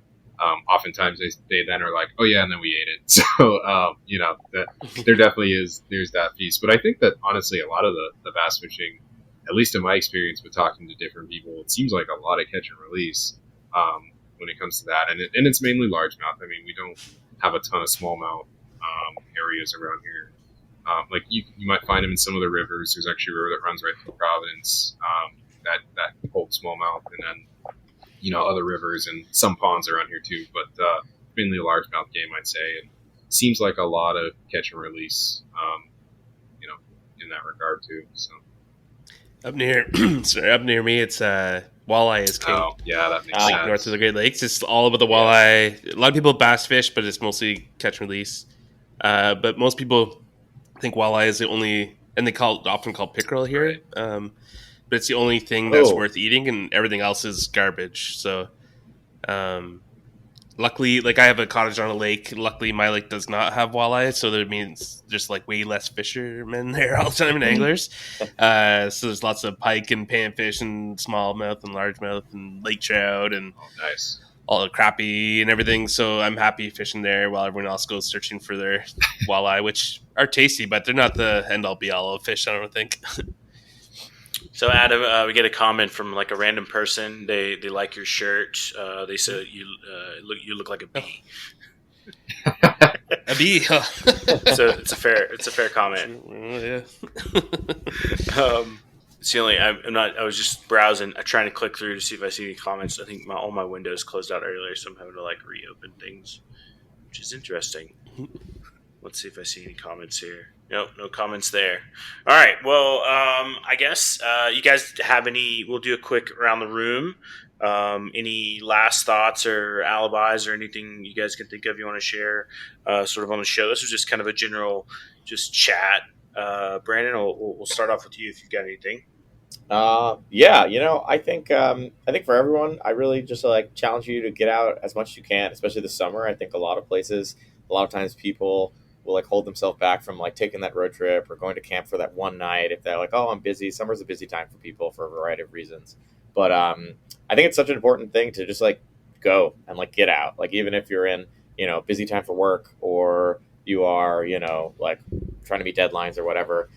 Oftentimes they then are like, "Oh yeah," and then we ate it. So that there definitely there's that piece. But I think that honestly, a lot of the bass fishing, at least in my experience with talking to different people, it seems like a lot of catch and release when it comes to that, and it's mainly largemouth. I mean, we don't have a ton of smallmouth areas around here. Like you might find them in some of the rivers. There's actually a river that runs right through Providence that holds smallmouth, and then other rivers and some ponds around here too. But mainly a largemouth game, I'd say. And seems like a lot of catch and release, in that regard too. So
up near me, it's walleye is king.
Oh, yeah, that makes sense.
North of the Great Lakes, it's all about the walleye. A lot of people bass fish, but it's mostly catch and release. But most people think walleye is the only, and they often call pickerel here. Right. But it's the only thing that's worth eating, and everything else is garbage. So, luckily, like I have a cottage on a lake. Luckily, my lake does not have walleye, so that means there's like way less fishermen there all the time and anglers. So there's lots of pike and panfish and smallmouth and largemouth and lake trout and
nice.
All the crappie and everything. So I'm happy fishing there while everyone else goes searching for their walleye, which are tasty, but they're not the end all be all of fish, I don't think.
So Adam, we get a comment from like a random person. They like your shirt. They say you look like a bee.
A bee.
So it's a fair comment.
Yeah.
It's the only. I was just browsing, trying to click through to see if I see any comments. I think all my windows closed out earlier, so I'm having to like reopen things, which is interesting. Let's see if I see any comments here. Nope, no comments there. All right. Well, I guess you guys have any. We'll do a quick around the room. Any last thoughts or alibis or anything you guys can think of you want to share sort of on the show? This was just kind of a general just chat. Brandon, we'll start off with you if you've got anything.
I think for everyone, I really just like challenge you to get out as much as you can, especially this summer. I think a lot of times people will like hold themselves back from like taking that road trip or going to camp for that one night if they're like, oh, I'm busy. Summer's a busy time for people for a variety of reasons. But I think it's such an important thing to just like go and like get out. Like even if you're in, busy time for work, or you are, like trying to meet deadlines or whatever,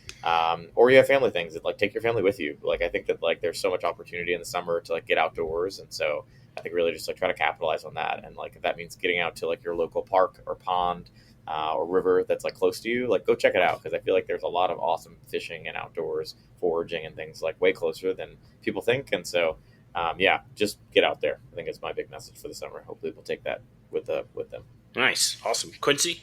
or you have family things that like take your family with you. Like I think that like there's so much opportunity in the summer to like get outdoors, and so I think really just like try to capitalize on that. And like if that means getting out to like your local park or pond or river that's like close to you, like go check it out, because I feel like there's a lot of awesome fishing and outdoors foraging and things like way closer than people think. And so just get out there. I think it's my big message for the summer. Hopefully we'll take that with them.
Nice. Awesome. Quincy?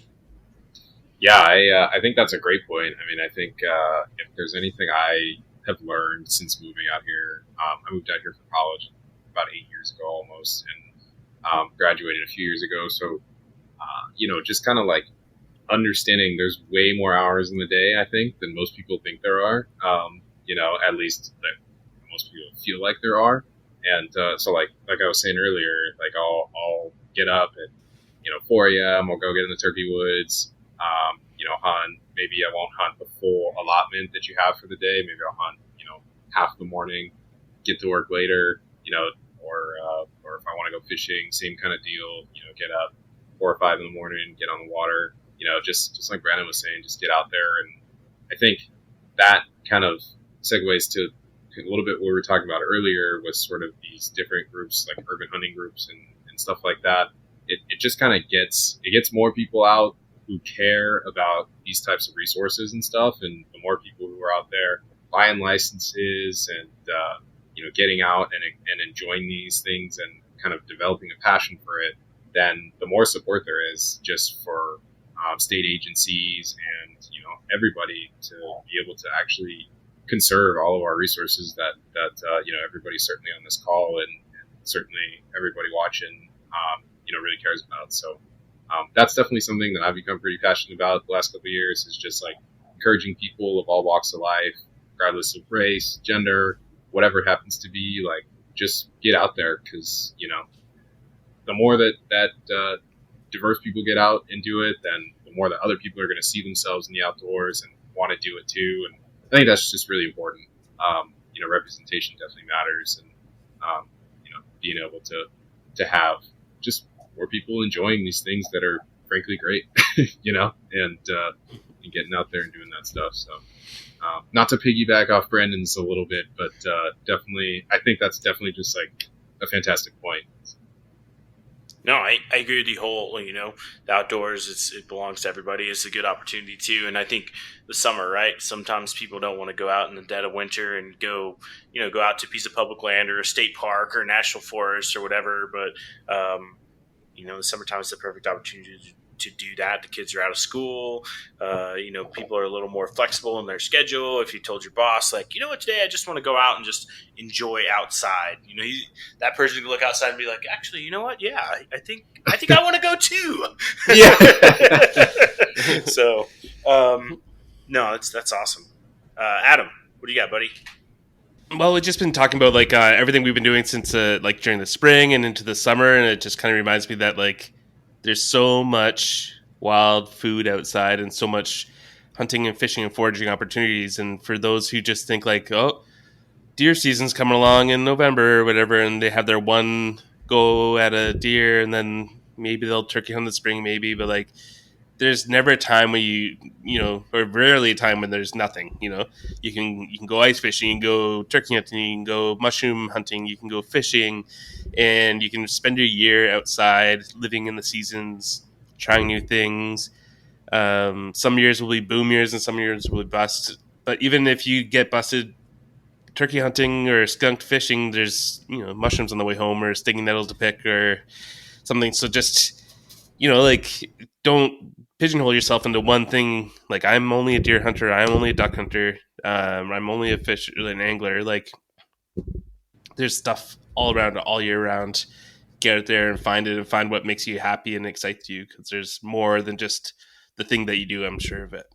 Yeah, I think that's a great point. I mean, I think if there's anything I have learned since moving out here, I moved out here for college about 8 years ago almost, and graduated a few years ago. So, just kind of like understanding there's way more hours in the day, I think, than most people think there are, at least that most people feel like there are. And so like I was saying earlier, like I'll get up at 4 a.m. I'll go get in the turkey woods, hunt. Maybe I won't hunt the full allotment that you have for the day. Maybe I'll hunt half the morning, get to work later, or if I want to go fishing, same kind of deal. Get up 4 or 5 in the morning, get on the water. Just like Brandon was saying, just get out there. And I think that kind of segues to a little bit what we were talking about earlier, was sort of these different groups, like urban hunting groups and stuff like that. It just kind of gets more people out who care about these types of resources and stuff. And the more people who are out there buying licenses and getting out and enjoying these things and kind of developing a passion for it, then the more support there is just for state agencies and everybody to be able to actually conserve all of our resources that everybody certainly on this call and certainly everybody watching really cares about. So that's definitely something that I've become pretty passionate about the last couple of years, is just like encouraging people of all walks of life, regardless of race, gender, whatever it happens to be, like just get out there, because the more that diverse people get out and do it, then the more that other people are going to see themselves in the outdoors and want to do it too. And I think that's just really important. Representation definitely matters, and being able to have just more people enjoying these things that are frankly great, and getting out there and doing that stuff. So, not to piggyback off Brandon's a little bit, but definitely, I think that's definitely just like a fantastic point.
No, I agree with the whole, the outdoors, it belongs to everybody. It's a good opportunity too. And I think the summer, right? Sometimes people don't want to go out in the dead of winter and go out to a piece of public land or a state park or a national forest or whatever. But, the summertime is the perfect opportunity to do that. The kids are out of school. People are a little more flexible in their schedule. If you told your boss, like, today I just want to go out and just enjoy outside, that person can look outside and be like, actually, you know what? Yeah, I think I want to go too. Yeah. So, no, that's awesome. Adam, what do you got, buddy?
Well, we've just been talking about like everything we've been doing since like during the spring and into the summer, and it just kind of reminds me that like there's so much wild food outside and so much hunting and fishing and foraging opportunities. And for those who just think like, oh, deer season's coming along in November or whatever, and they have their one go at a deer, and then maybe they'll turkey hunt in the spring, maybe, but like there's never a time when or rarely a time when there's nothing. You can go ice fishing, you can go turkey hunting, you can go mushroom hunting, you can go fishing, and you can spend your year outside, living in the seasons, trying new things. Some years will be boom years, and some years will be bust. But even if you get busted turkey hunting or skunk fishing, there's mushrooms on the way home or stinging nettles to pick or something. So just don't pigeonhole yourself into one thing. Like, I'm only a deer hunter, I'm only a duck hunter, I'm only a fish an angler. Like, there's stuff all around all year round. Get out there and find it, and find what makes you happy and excites you, because there's more than just the thing that you do, I'm sure of it.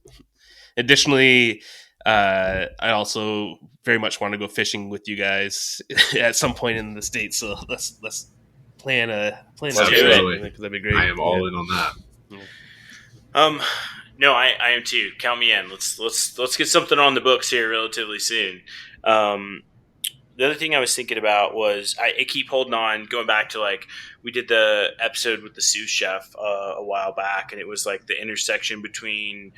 Additionally, I also very much want to go fishing with you guys at some point in the States, so let's plan a trip. That'd be great.
I am all in on that.
Yeah. No, I am too. Count me in. Let's get something on the books here relatively soon. The other thing I was thinking about was I keep holding on, going back to like we did the episode with the sous chef a while back, and it was like the intersection between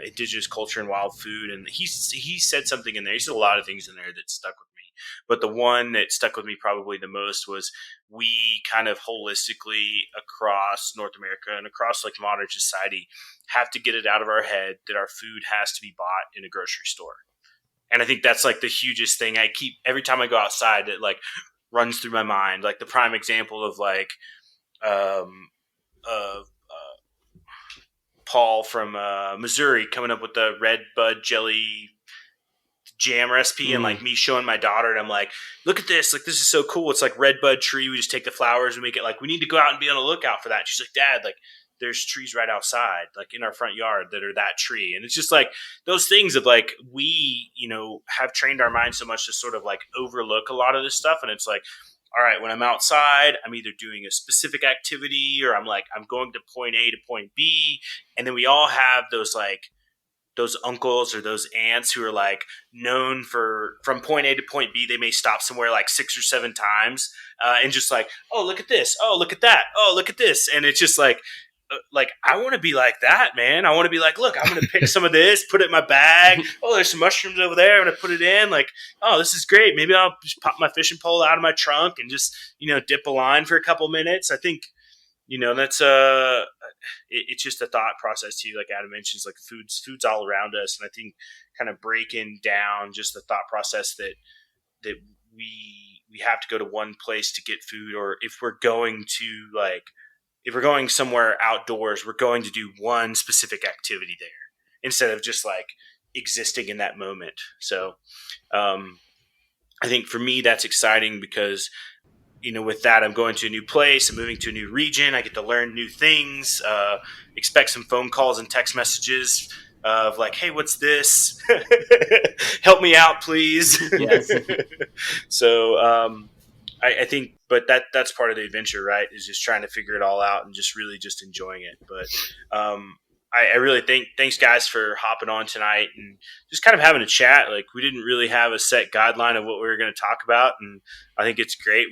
indigenous culture and wild food, and he said something in there. He said a lot of things in there that stuck with me, but the one that stuck with me probably the most was we kind of holistically across North America and across like modern society have to get it out of our head that our food has to be bought in a grocery store. And I think that's like the hugest thing. I keep every time I go outside, it like runs through my mind. Like the prime example of like Paul from Missouri coming up with the red bud jelly jam recipe, and like me showing my daughter, and I'm like, look at this, like this is so cool. It's like red bud tree. We just take the flowers and make it like we need to go out and be on the lookout for that. She's like, Dad, like there's trees right outside, like in our front yard, that are that tree. And it's just like those things of like, we, have trained our mind so much to sort of like overlook a lot of this stuff. And it's like, all right, when I'm outside, I'm either doing a specific activity or I'm going to point A to point B. And then we all have those uncles or those aunts who are like known for from point A to point B. They may stop somewhere like 6 or 7 times and just like, oh, look at this. Oh, look at that. Oh, look at this. And it's just like I want to be like that, man. I want to be like, look, I'm going to pick some of this, put it in my bag. Oh, there's some mushrooms over there. I'm going to put it in. Like, oh, this is great. Maybe I'll just pop my fishing pole out of my trunk and just, dip a line for a couple minutes. I think, that's it's just a thought process too. Like Adam mentions, like food's all around us. And I think kind of breaking down just the thought process that we have to go to one place to get food, or if we're going somewhere outdoors, we're going to do one specific activity there instead of just like existing in that moment. So I think for me, that's exciting because, with that, I'm going to a new place, I'm moving to a new region. I get to learn new things, expect some phone calls and text messages of like, hey, what's this? Help me out, please.
Yes.
So I think, but that's part of the adventure, right? Is just trying to figure it all out and just really just enjoying it. But I really thanks guys for hopping on tonight and just kind of having a chat. Like, we didn't really have a set guideline of what we were going to talk about. And I think it's great.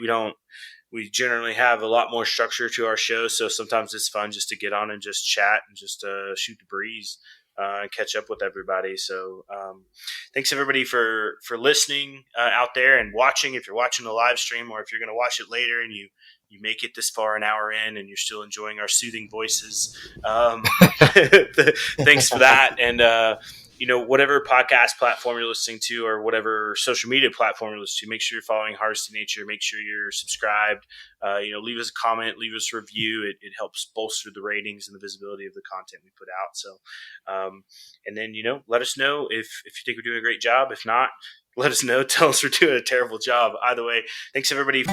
We generally have a lot more structure to our show. So sometimes it's fun just to get on and just chat and just shoot the breeze and catch up with everybody. So thanks everybody for listening out there and watching. If you're watching the live stream or if you're going to watch it later and you make it this far, an hour in, and you're still enjoying our soothing voices, thanks for that. And whatever podcast platform you're listening to or whatever social media platform you're listening to, make sure you're following Harvesting Nature. Make sure you're subscribed. Leave us a comment, leave us a review. It helps bolster the ratings and the visibility of the content we put out. So, and then, let us know if you think we're doing a great job. If not, let us know. Tell us we're doing a terrible job. Either way, thanks everybody.